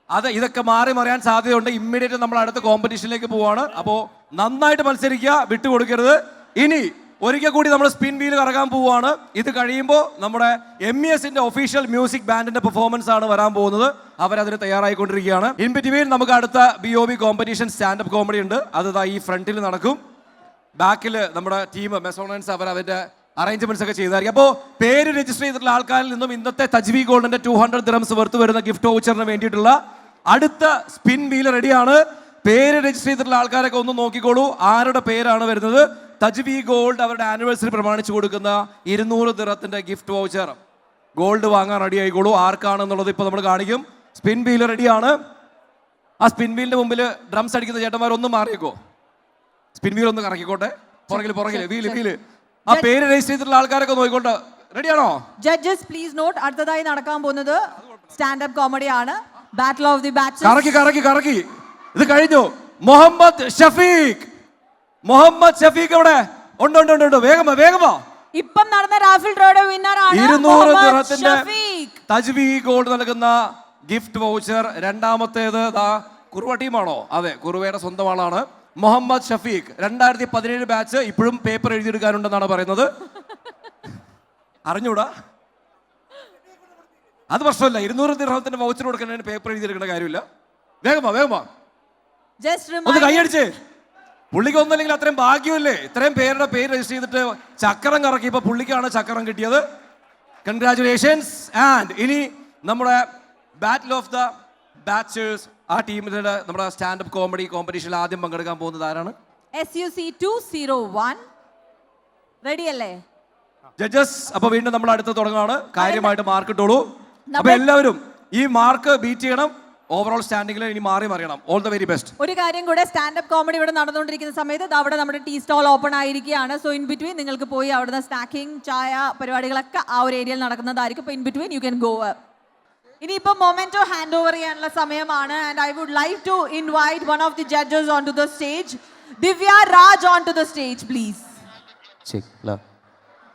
അതെ, ഇതൊക്കെ മാറി മറിയാൻ സാധ്യതയുണ്ട്. ഇമ്മീഡിയറ്റ് നമ്മൾ അടുത്ത കോമ്പറ്റീഷനിലേക്ക് പോവാണ്. അപ്പോൾ നന്നായിട്ട് മത്സരിക്കുക, വിട്ടുകൊടുക്കരുത്. ഇനി ഒരിക്കൽ കൂടി നമ്മൾ സ്പിൻ വീൽ കറങ്ങാൻ പോവുകയാണ്. ഇത് കഴിയുമ്പോൾ നമ്മുടെ MESന്റെ ഒഫീഷ്യൽ മ്യൂസിക് ബാൻഡിന്റെ പെർഫോമൻസ് ആണ് വരാൻ പോകുന്നത്. അവരതിന് തയ്യാറായിക്കൊണ്ടിരിക്കുകയാണ്. ഇൻ ബിറ്റ്വീൻ നമുക്ക് അടുത്ത BOB കോമ്പറ്റീഷൻ സ്റ്റാൻഡപ്പ് കോമഡി ഉണ്ട്. അത് ഈ ഫ്രണ്ടിൽ നടക്കും. ബാക്കിൽ നമ്മുടെ ടീം മെസോണൻസ് അവരതിന്റെ അറേഞ്ച്മെന്റ്സ് ഒക്കെ ചെയ്തായിരിക്കും. അപ്പോൾ പേര് രജിസ്റ്റർ ചെയ്തിട്ടുള്ള ആൾക്കാരിൽ നിന്നും ഇന്നത്തെ തജ്വി ഗോൾഡിന്റെ 200 ദിറംസ് വർത്ത് വരുന്ന ഗിഫ്റ്റ് വൗച്ചറിന് വേണ്ടിയിട്ടുള്ള അടുത്ത സ്പിൻ വീൽ റെഡിയാണ്. പേര് രജിസ്റ്റർ ചെയ്തിട്ടുള്ള ആൾക്കാരൊക്കെ ഒന്ന് നോക്കിക്കോളൂ, ആരുടെ പേരാണ് വരുന്നത്. തജ്വി ഗോൾഡ് അവരുടെ ആനിവേഴ്സറി പ്രമാണിച്ചു കൊടുക്കുന്ന 200 ദിറത്തിന്റെ ഗിഫ്റ്റ് വൗച്ചർ ഗോൾഡ് വാങ്ങാൻ റെഡി ആയിക്കോളൂ. ആർക്കാണെന്നുള്ളത് ഇപ്പോൾ നമ്മൾ കാണിക്കും. സ്പിൻ വീൽ റെഡിയാണ്. ആ സ്പിൻ വീലിന്റെ മുമ്പിൽ ഡ്രംസ് അടിക്കുന്ന ചേട്ടന്മാരൊന്നും മാറിയേക്കോ. സ്പിൻ വീൽ ഒന്ന് കറക്കിക്കോട്ടെ. പുറകില് വീല്. ആ പേര് രജിസ്റ്റർ ചെയ്തിട്ടുള്ള ആൾക്കാരൊക്കെ നോക്കിക്കോട്ടെ. റെഡിയാണോ? ജഡ്ജസ് പ്ലീസ് നോട്ട്, അടുത്തതായി നടക്കാൻ പോകുന്നത് സ്റ്റാൻഡപ്പ് കോമഡി ആണ്. Battle of the batches. കറക്കി ഇത് കഴിഞ്ഞു. മുഹമ്മദ് ഷഫീഖ് അവിടെ ഉണ്ട്. വേഗമാ. ഇപ്പം നടന്ന റാഫിൽ ഡ്രോയുടെ വിന്നർ ആണ് 200 ദിറത്തിന്റെ തജ്വി ഗോൾഡ് നൽകുന്ന ഗിഫ്റ്റ് വൗച്ചർ. രണ്ടാമത്തേത് കുറുവ ടീമാണോ? അതെ, കുറുവയുടെ സ്വന്തം ആളാണ് മുഹമ്മദ് ഷഫീഖ്. 2017 ബാച്ച്. ഇപ്പോഴും പേപ്പർ എഴുതിയെടുക്കാനുണ്ടെന്നാണ് പറയുന്നത്. അറിഞ്ഞൂടാ, അത് പ്രശ്നമല്ല. 200 ദിർഹത്തിന്റെ വൗച്ചർ കൊടുക്കുന്നതിന് പേപ്പർ എഴുതിയെടുക്കേണ്ട കാര്യമില്ല. വേഗമാ ഒന്ന് കൈയടിച്ച്. പുള്ളിക്ക് ഒന്നല്ലെങ്കിൽ അത്രയും ഭാഗ്യമല്ലേ, ഇത്രയും പേരുടെ പേര് രജിസ്റ്റർ ചെയ്തിട്ട് ചക്രം കറക്കി. ഇപ്പൊ പുള്ളിക്കാണ് ചക്രം കിട്ടിയത്. കൺഗ്രാറ്റുലേഷൻസ്. ആൻഡ് ഇനി നമ്മുടെ ബാറ്റിൽ ഓഫ് ദ ബാച്ചേഴ്സ് ആ ടീമിന്റെ നമ്മുടെ സ്റ്റാൻഡപ്പ് കോമഡി കോമ്പറ്റീഷനിൽ ആദ്യം പങ്കെടുക്കാൻ പോകുന്നത് ആരാണ്? SUC 201 റെഡി അല്ലേ ജഡ്ജസ്? അപ്പൊ വീണ്ടും നമ്മൾ അടുത്ത് തുടങ്ങാണ്. കാര്യമായിട്ട് മാർക്ക് ഇട്ടോളൂ. അപ്പൊ എല്ലാവരും ഈ മാർക്ക് ബീറ്റ് ചെയ്യണം. ഓവറോൾ സ്റ്റാൻഡിംഗിൽ ഇനി മാറി മറിയണം. All the very best. ഒരു കാര്യം കൂടെ, സ്റ്റാൻഡപ്പ് കോമഡി ഇവിടെ നടന്നുകൊണ്ടിരിക്കുന്ന സമയത്ത് അവിടെ നമ്മുടെ ടീ സ്റ്റോൾ ഓപ്പൺ ആയിരിക്കുകയാണ്. സോ ഇൻ ബിറ്റ്വീൻ നിങ്ങൾക്ക് പോയി അവിടുന്ന് സ്നാക്കിംഗ്, ചായ പരിപാടികളൊക്കെ ആ ഒരു ഏരിയയിൽ നടക്കുന്നതായിരിക്കും. In between you can go. ഇനിയിപ്പോൾ മൊമെന്റോ ഹാൻഡ് ഓവർ ചെയ്യാനുള്ള സമയമാണ്. And I would like to invite one of the judges on to the stage. Divya Raj on to the stage please.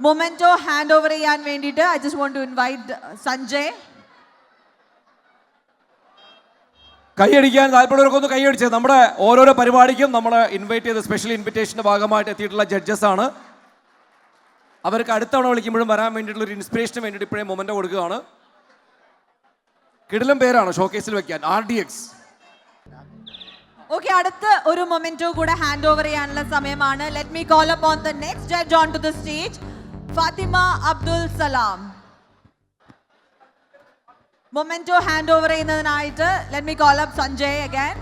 Memento hand over ചെയ്യാൻ വേണ്ടിയിട്ട് I just want to invite Sanjay. കൈയടിക്കാൻ താല്പര്യമുള്ളവർക്ക് ഒന്ന് കൈയടിച്ചത്. നമ്മുടെ ഓരോരോ പരിപാടിക്കും നമ്മൾ ഇൻവൈറ്റ് ചെയ്ത സ്പെഷ്യൽ ഇൻവിറ്റേഷന്റെ ഭാഗമായിട്ട് എത്തിയിട്ടുള്ള ജഡ്ജസ് ആണ്. അവർക്ക് അടുത്തവണ വിളിക്കുമ്പോഴും വരാൻ വേണ്ടിയിട്ടുള്ള ഒരു ഇൻസ്പിറേഷന് വേണ്ടിയിട്ട് ഇപ്പോഴേ മൊമെന്റോ കൊടുക്കുകയാണ്. കിടിലം പേരാണ് ഷോക്കേസിൽ വെക്കാൻ, RDX. ഓക്കെ, അടുത്ത ഒരു മൊമെന്റോ കൂടെ ഹാൻഡ് ഓവർ ചെയ്യാനുള്ള സമയമാണ്. Let me call upon the next judge on to the stage, Fathima Abdul Salam. Memento hand over ചെയ്യുന്നതിനായിട്ട് let me call up Sanjay again.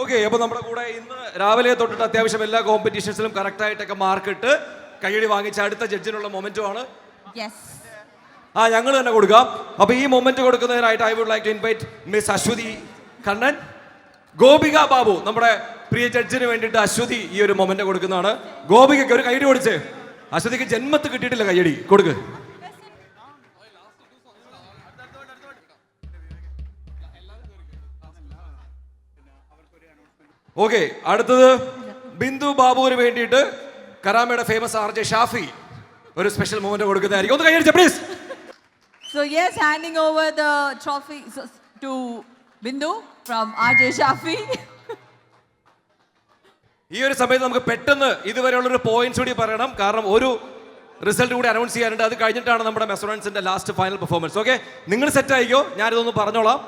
Okay, അപ്പൊ നമ്മുടെ കൂടെ ഇന്ന് രാവിലെ തൊട്ടിട്ട് അത്യാവശ്യം എല്ലാ കോമ്പറ്റീഷൻസിലും കറക്റ്റ് ആയിട്ടൊക്കെ മാർക്ക് ഇട്ട് കൈയടി വാങ്ങിച്ച അടുത്ത ജഡ്ജിനുള്ള മൊമെന്റോ ആണ്. ഞങ്ങൾ തന്നെ കൊടുക്കാം. അപ്പൊ ഈ മൊമെന്റ് കൊടുക്കുന്നതിനായിട്ട് I would like to invite miss Aswathy Kannan, Gopika Babu. നമ്മുടെ പ്രിയ ജഡ്ജിന് വേണ്ടിയിട്ട് അശ്വതി ഈ ഒരു മൊമെന്റ് കൊടുക്കുന്നതാണ്. ഗോപികയ്ക്ക് ഒരു കൈയടി കൊടുത്ത്. അശ്വതിക്ക് ജന്മത്ത് കിട്ടിയിട്ടില്ല, കൈയടി കൊടുക്ക്. ഓക്കെ, അടുത്തത് ബിന്ദു ബാബുവിന് വേണ്ടിയിട്ട് കരാമയുടെ ഫേമസ് RJ ഷാഫി ഒരു സ്പെഷ്യൽ മൊമെന്റ് കൊടുക്കുന്നതായിരിക്കും. ഒന്ന് കൈയടിച്ച please. So yes, handing over the trophy to Bindu from RJ Shafi. ഈ ഒരു സമയത്ത് നമുക്ക് പെട്ടെന്ന് ഇതുവരെയുള്ളൊരു പോയിന്റ്സ് കൂടി പറയണം, കാരണം ഒരു റിസൾട്ട് കൂടി അനൗൺസ് ചെയ്യാനുണ്ട്. അത് കഴിഞ്ഞിട്ടാണ് നമ്മുടെ മെസോറൻസിന്റെ ലാസ്റ്റ് ഫൈനൽ പെർഫോമൻസ്. ഓക്കെ, നിങ്ങൾ സെറ്റ് ആയിക്കോ, ഞാനിതൊന്ന് പറഞ്ഞോളാം.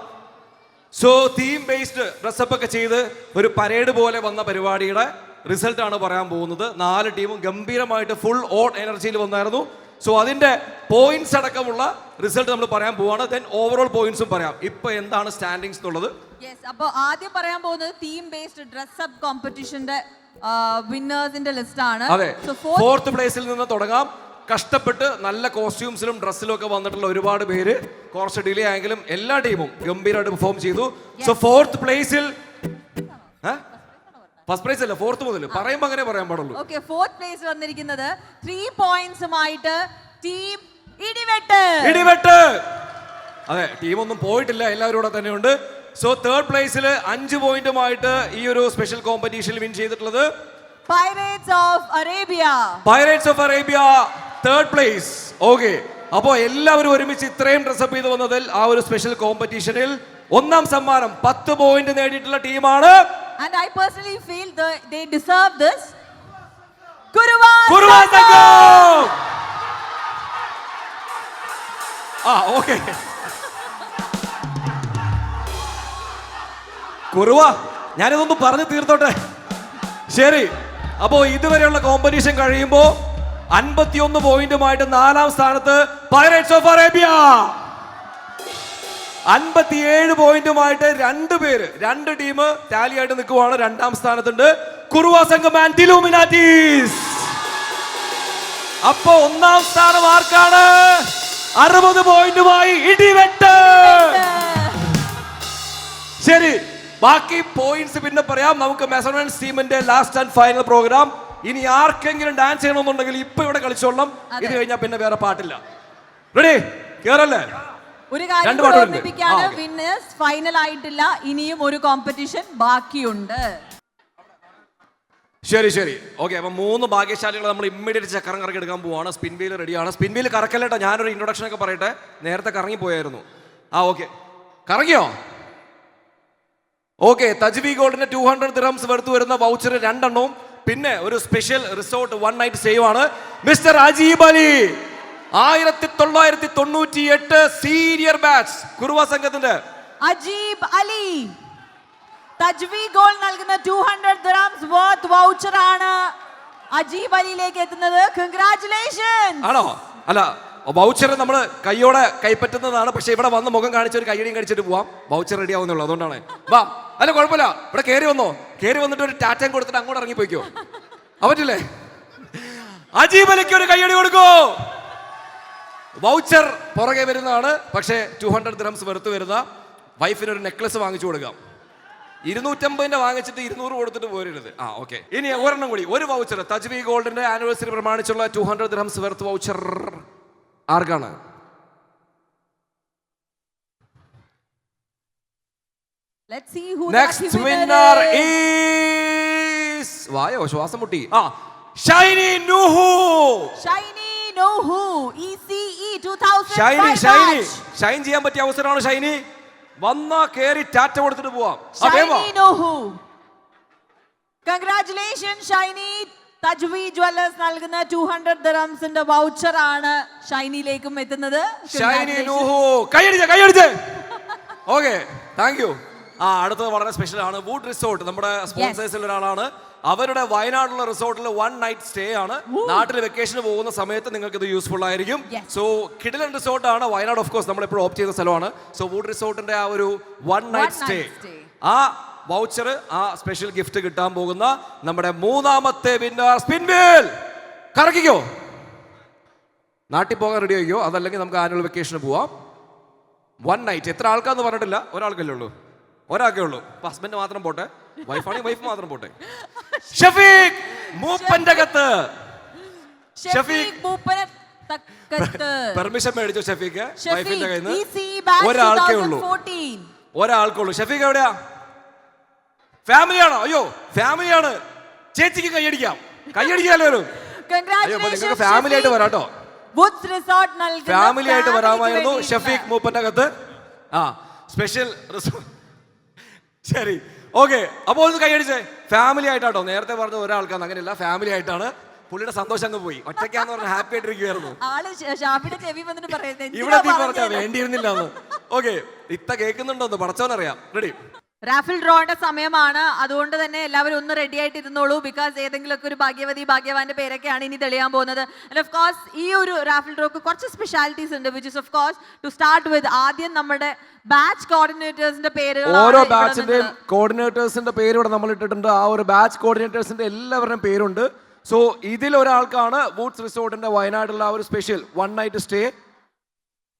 സോ തീം ബേസ്ഡ് ഡ്രസ്സപ്പ് ഒക്കെ ചെയ്ത് ഒരു പരേഡ് പോലെ വന്ന പരിപാടിയുടെ റിസൾട്ടാണ് പറയാൻ പോകുന്നത്. 4 ടീമും ഗംഭീരമായിട്ട് ഫുൾ ഓൺ എനർജിയിൽ വന്നായിരുന്നു. സോ അതിന്റെ പോയിന്റ്സ് അടക്കമുള്ള റിസൾട്ട് നമ്മൾ പറയാൻ പോവാണ്. ദെൻ ഓവറോൾ പോയിന്റ്സും പറയാം. ഇപ്പൊ എന്താണ് സ്റ്റാൻഡിങ്സ് എന്നുള്ളത്. യെസ്, അപ്പോൾ ആദ്യം പറയാൻ പോകുന്നത് തീം ബേസ്ഡ് ഡ്രസ്സപ്പ് കോമ്പറ്റീഷന്റെ വിന്നേഴ്സിന്റെ ലിസ്റ്റ് ആണ്. അതെ, 4th പ്ലേസിൽ നിന്ന് തുടങ്ങാം. കഷ്ടപ്പെട്ട് നല്ല കോസ്റ്റ്യൂംസിലും ഡ്രസ്സിലും ഒക്കെ വന്നിട്ടുള്ള ഒരുപാട് പേര്, കുറച്ച് ഡിലേ ആയെങ്കിലും എല്ലാ ടീമും ഗംഭീരമായിട്ട് പെർഫോം ചെയ്തു. സോ 4th പ്ലേസിൽ ഫസ്റ്റ് പ്രൈസ് അല്ല, 4th മുതൽ പറയുമ്പോൾ അങ്ങനെ പറയാൻ പാടുള്ളൂ. ഓക്കെ, 4th പ്ലേസ് വന്നിരിക്കുന്നത് 3 പോയിന്റ്സുമായിട്ട് ടീം ഇടിവെട്ട്. അതെ, ടീമൊന്നും പോയിട്ടില്ല, എല്ലാവരും കൂടെ തന്നെയുണ്ട്. സോ 3rd പ്ലേസിൽ 5 പോയിന്റുമായിട്ട് ഈ ഒരു സ്പെഷ്യൽ കോമ്പറ്റീഷനിൽ വിൻ ചെയ്തിട്ടുള്ളത് pirates of Arabia 3rd place. Okay, അപ്പോൾ എല്ലാവരും ഒരുമിച്ച് ഇത്രയും ഡ്രസ്സപ്പ് ചെയ്ത് വന്നതിൽ ആ ഒരു സ്പെഷ്യൽ കോമ്പറ്റീഷനിൽ 1ാം സമ്മാനം 10 പോയിന്റ് നേടിയിട്ടുള്ള ടീമാണ്. And I personally feel they deserve this. Kuruva Sangam. Okay. Kuruva, ഞാനിതൊന്ന് പറഞ്ഞു തീർത്തോട്ടെ. ശരി, അപ്പോ ഇതുവരെയുള്ള കോമ്പറ്റീഷൻ കഴിയുമ്പോൾ 51 പോയിന്റുമായിട്ട് 4ാം സ്ഥാനത്ത് pirates of Arabia. 57 പോയിന്റുമായിട്ട് 2 team Tally ആയിട്ട് നിൽക്കുവാണ്. 2ാം സ്ഥാനത്തുണ്ട് കുറുവ സംഘം ആൻഡ് ഇലൂമിനാറ്റീസ്. അപ്പോ 1ാം സ്ഥാനം ആർക്കാണ്? 60 പോയിന്റുമായി ഇടിവെട്ട്. ശരി, ബാക്കി പോയിന്റ്സ് പിന്നെ പറയാം. നമുക്ക് മെസോറൻസ് ടീമിന്റെ ലാസ്റ്റ് ആൻഡ് ഫൈനൽ പ്രോഗ്രാം. ഇനി ആർക്കെങ്കിലും ഡാൻസ് ചെയ്യണമെന്നുണ്ടെങ്കിൽ ഇപ്പൊ ഇവിടെ കളിച്ചോളണം. ഇത് കഴിഞ്ഞാൽ പിന്നെ വേറെ പാട്ടില്ല. റെഡി? കേറല്ലേ? ഒരു കാര്യം ഓർമ്മിപ്പിക്കാണ്, വിന്നേഴ്സ് ഫൈനൽ ആയിട്ടില്ല, ഇനിയും ഒരു കോമ്പറ്റീഷൻ ബാക്കിയുണ്ട്. ശരി, ഓക്കെ. അപ്പൊ 3 ഭാഗ്യശാലികൾ നമ്മൾ ഇമ്മീഡിയറ്റ് ചക്രം കറക്കി എടുക്കാൻ പോവാണ്. സ്പിൻ വീൽ റെഡിയാണ്. സ്പിൻ വീൽ കറക്കല്ലേട്ടോ, ഞാനൊരു ഇൻട്രൊഡക്ഷൻ ഒക്കെ പറയട്ടെ. നേരത്തെ കറങ്ങി പോയായിരുന്നു. ഓക്കെ, കറങ്ങിയോ? ഓക്കെ, തജ്വി ഗോൾഡിന്റെ 200 ദിർഹംസ് വെറുത്ത് വരുന്ന വൗച്ചർ 2 എണ്ണവും പിന്നെ ഒരു സ്പെഷ്യൽ റിസോർട്ട് 1 നൈറ്റ് സ്റ്റേ ആണ്. Mister Ajeeb Ali 1998 senior batch Kuruva സംഘത്തിന്റെ അജീബ് അലി തജ്വി ഗോൾഡ് നൽകുന്ന 200 ദിർഹംസ് വർത്ത് വൗച്ചർ ആണ് അജീബ് അലിയിലേക്ക് എത്തുന്നത്. കൺഗ്രാറ്റുലേഷൻസ്. ആണോ? അല്ല, വൗച്ചർ നമ്മൾ കൈയോടെ കൈപ്പറ്റുന്നതാണ്. പക്ഷെ ഇവിടെ വന്ന് മുഖം കാണിച്ച ഒരു കൈയടിയും കഴിച്ചിട്ട് പോവാം. വൗച്ചർ റെഡി ആവുന്നുള്ളൂ, അതുകൊണ്ടാണ്. വാ, അല്ല കുഴപ്പമില്ല, ഇവിടെ കയറി വന്നിട്ട് ഒരു ടാറ്റയും കൊടുത്തിട്ട് അങ്ങോട്ട് ഇറങ്ങി പോയിക്കോ. പറ്റില്ലേ? അജീബ് അലിക്ക് ഒരു കൈയടി കൊടുക്കോ. വൗച്ചർ പുറകെ വരുന്നതാണ്. പക്ഷേ 200 ദിർഹംസ് വെറുത്ത് വരുന്ന വൈഫിന് ഒരു നെക്ലസ് വാങ്ങിച്ചു കൊടുക്കാം. 250 വാങ്ങിച്ചിട്ട് 200 കൊടുത്തിട്ട് പോരരുത്. ഓക്കെ, ഇനി ഒരെണ്ണം കൂടി, ഒരു വൗച്ചർ തജ്വി ഗോൾഡിന്റെ ആനിവേഴ്സറി പ്രമാണിച്ചുള്ള 200 ദിർഹംസ് വെറുത്ത് വൗച്ചർ ആർക്കാണ്? Let's see who next the winner is. വായോ ശ്വാസം മുട്ടി. ഷൈനി നൂഹു ECE 2005 ഷൈൻ ചെയ്യാൻ പറ്റിയ അവസരമാണ്. ഷൈനി വന്നാ കേറി ടാറ്റ കൊടുത്തിട്ട് പോവാം. കൺഗ്രാറ്റുലേഷൻ ഷൈനി. തജ്വി ജ്വല്ലേഴ്സ് നൽകുന്ന 200 ദിർഹംസിന്റെ വൗച്ചർ ആണ് ഷൈനിയിലേക്കും എത്തുന്നത്. ഷൈനി നൂഹു കൈയടിച്ചേ. Okay, thank you. അടുത്തത് വളരെ സ്പെഷ്യൽ ആണ്. വുഡ് റിസോർട്ട് നമ്മുടെ സ്പോൺസേഴ്സിൽ ഒരാളാണ്. അവരുടെ വയനാട്ടിലുള്ള റിസോർട്ടിൽ 1 നൈറ്റ് സ്റ്റേ ആണ്. നാട്ടിൽ വെക്കേഷന് പോകുന്ന സമയത്ത് നിങ്ങൾക്ക് ഇത് യൂസ്ഫുൾ ആയിരിക്കും. സോ കിഡിലൻ റിസോർട്ട് ആണ്. വയനാട് ഓഫ് കോഴ്സ് നമ്മൾ എപ്പോഴും ഓപ്റ്റ് ചെയ്ത സ്ഥലമാണ്. സോ വുഡ് റിസോർട്ടിന്റെ ആ ഒരു 1 നൈറ്റ് സ്റ്റേ, ആ വൗച്ചർ, ആ സ്പെഷ്യൽ ഗിഫ്റ്റ് കിട്ടാൻ പോകുന്ന നമ്മുടെ 3ാമത്തെ വിന്നർ. സ്പിൻ വീൽ കറക്കിക്കോ. നാട്ടിൽ പോകാൻ റെഡി ആയിക്കോ, അതല്ലെങ്കിൽ നമുക്ക് ആനുവൽ വെക്കേഷന് പോവാം. 1 നൈറ്റ് എത്ര ആൾക്കാന്ന് പറഞ്ഞിട്ടില്ല, ഒരാൾക്കല്ലേ ഉള്ളൂ. ഹസ്ബൻഡ് മാത്രം പോട്ടെ, വൈഫാണെങ്കിൽ വൈഫ് മാത്രം പോട്ടെ. ഷഫീഖ് മൂപ്പന്റെ കത്ത്. പെർമിഷൻ മേടിച്ചു ഷഫീഖ് വൈഫിന്റെ കയ്യിൽ നിന്ന്. ഒരാൾക്കുള്ളൂ. ഷഫീഖ് എവിടെയാ? ഫാമിലിയാണോ? അയ്യോ, ഫാമിലിയാണ്. ചേച്ചിക്ക് കൈയടിക്കാം. കൈയടിക്കാലോ. Congratulations, ഫാമിലി ആയിട്ട് Shafiq. വരാട്ടോ, Woods Resort നൽകുന്ന ഫാമിലി ആയിട്ട് family ക്ക് വരാമായിരുന്നു. വേണ്ടിയിട്ടുള്ള- ഷഫീഖ് മൂപ്പന്റെ അകത്ത് സ്പെഷ്യൽ ശരി, ഓക്കെ. അപ്പോൾ ഒന്ന് കൈയടിച്ചേ. ഫാമിലി ആയിട്ടാട്ടോ, നേരത്തെ പറഞ്ഞ ഒരാൾക്കാണ്, അങ്ങനെയല്ല, ഫാമിലി ആയിട്ടാണ്. പുള്ളിയുടെ സന്തോഷം അങ്ങ് പോയി. ഒറ്റയ്ക്കാന്ന് പറഞ്ഞ ഹാപ്പി ആയിട്ടിരിക്കുകയായിരുന്നു. ആള് ഷാഫിയുടെ ചെവി വന്നിട്ട് പറയുന്നത് ഇവിടെ നീ പറഞ്ഞാ വേണ്ടിയിരുന്നില്ല എന്ന്. ഓക്കെ, ഇത്ത കേൾക്കുന്നുണ്ടോന്ന് പടച്ചോനറിയാം. റെഡി? റാഫിൽ ഡ്രോയുടെ സമയമാണ്, അതുകൊണ്ട് തന്നെ എല്ലാവരും ഒന്ന് റെഡി ആയിട്ട് ഇരുന്നോളൂ. ബിക്കോസ് ഏതെങ്കിലുമൊക്കെ ഒരു ഭാഗ്യവതി ഭാഗ്യവാന്റെ പേരൊക്കെയാണ് ഇനി തെളിയാൻ പോകുന്നത്. ആൻഡ് ഓഫ് കോഴ്സ് ഈ ഒരു റാഫിൽ ഡ്രോക്ക് കുറച്ച് സ്പെഷ്യാലിറ്റീസ് ഉണ്ട്, which is of course to start with ആദ്യം നമ്മുടെ ബാച്ച് കോർഡിനേറ്റേഴ്സിന്റെ പേരുകൾ. ഓരോ ബാച്ചിന്റെയും കോർഡിനേറ്റേഴ്സിന്റെ പേര് ഇവിടെ നമ്മൾ ഇട്ടിട്ടുണ്ട്. ആ ഒരു ബാച്ച് കോർഡിനേറ്റേഴ്സിന്റെ എല്ലാവരുടെയും പേരുണ്ട്. സോ ഇതിൽ ഒരാൾക്കാണ് വൂഡ്സ് റിസോർട്ടിന്റെ വയനാട്ടിലുള്ള ആ ഒരു സ്പെഷ്യൽ 1 നൈറ്റ് സ്റ്റേ.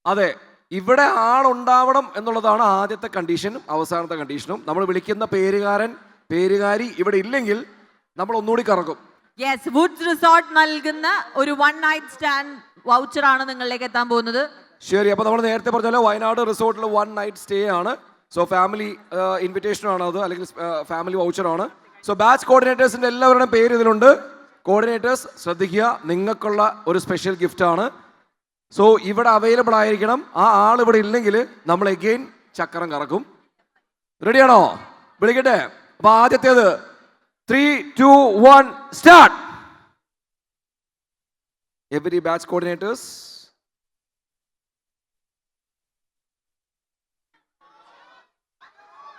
അതെ, ഇവിടെ ആളുണ്ടാവണം എന്നുള്ളതാണ് ആദ്യത്തെ കണ്ടീഷനും അവസാനത്തെ കണ്ടീഷനും. നമ്മൾ വിളിക്കുന്ന പേരുകാരി ഇവിടെ ഇല്ലെങ്കിൽ നമ്മൾ ഒന്നുകൂടി കറക്കും. യെസ്, വുഡ്സ് റിസോർട്ട് നൽകുന്ന ഒരു 1 നൈറ്റ് സ്റ്റാൻഡ് വൗച്ചർ ആണ് നിങ്ങളിലേക്ക് എത്താൻ പോകുന്നത്. ശരി, അപ്പോൾ നമ്മൾ നേരത്തെ പറഞ്ഞ പോലെ വയനാട് റിസോർട്ടിൽ 1 നൈറ്റ് സ്റ്റേ ആണ്. സോ ഫാമിലി ഇൻവിറ്റേഷൻ ആണ് അത്, അല്ലെങ്കിൽ ഫാമിലി വൗച്ചർ ആണ്. സോ ബാച്ച് കോർഡിനേറ്റേഴ്സിന്റെ എല്ലാവരുടെയും പേര് ഇതിലുണ്ട്. കോർഡിനേറ്റേഴ്സ് ശ്രദ്ധിക്കുക, നിങ്ങൾക്കുള്ള ഒരു സ്പെഷ്യൽ ഗിഫ്റ്റ് ആണ്. സോ ഇവിടെ അവൈലബിൾ ആയിരിക്കണം. ആ ആൾ ഇവിടെ ഇല്ലെങ്കിൽ നമ്മൾ എഗെയിൻ ചക്രം കറക്കും. റെഡിയാണോ? വിളിക്കട്ടെ. അപ്പൊ ആദ്യത്തേത് 3, 2, 1 start. Every batch coordinators.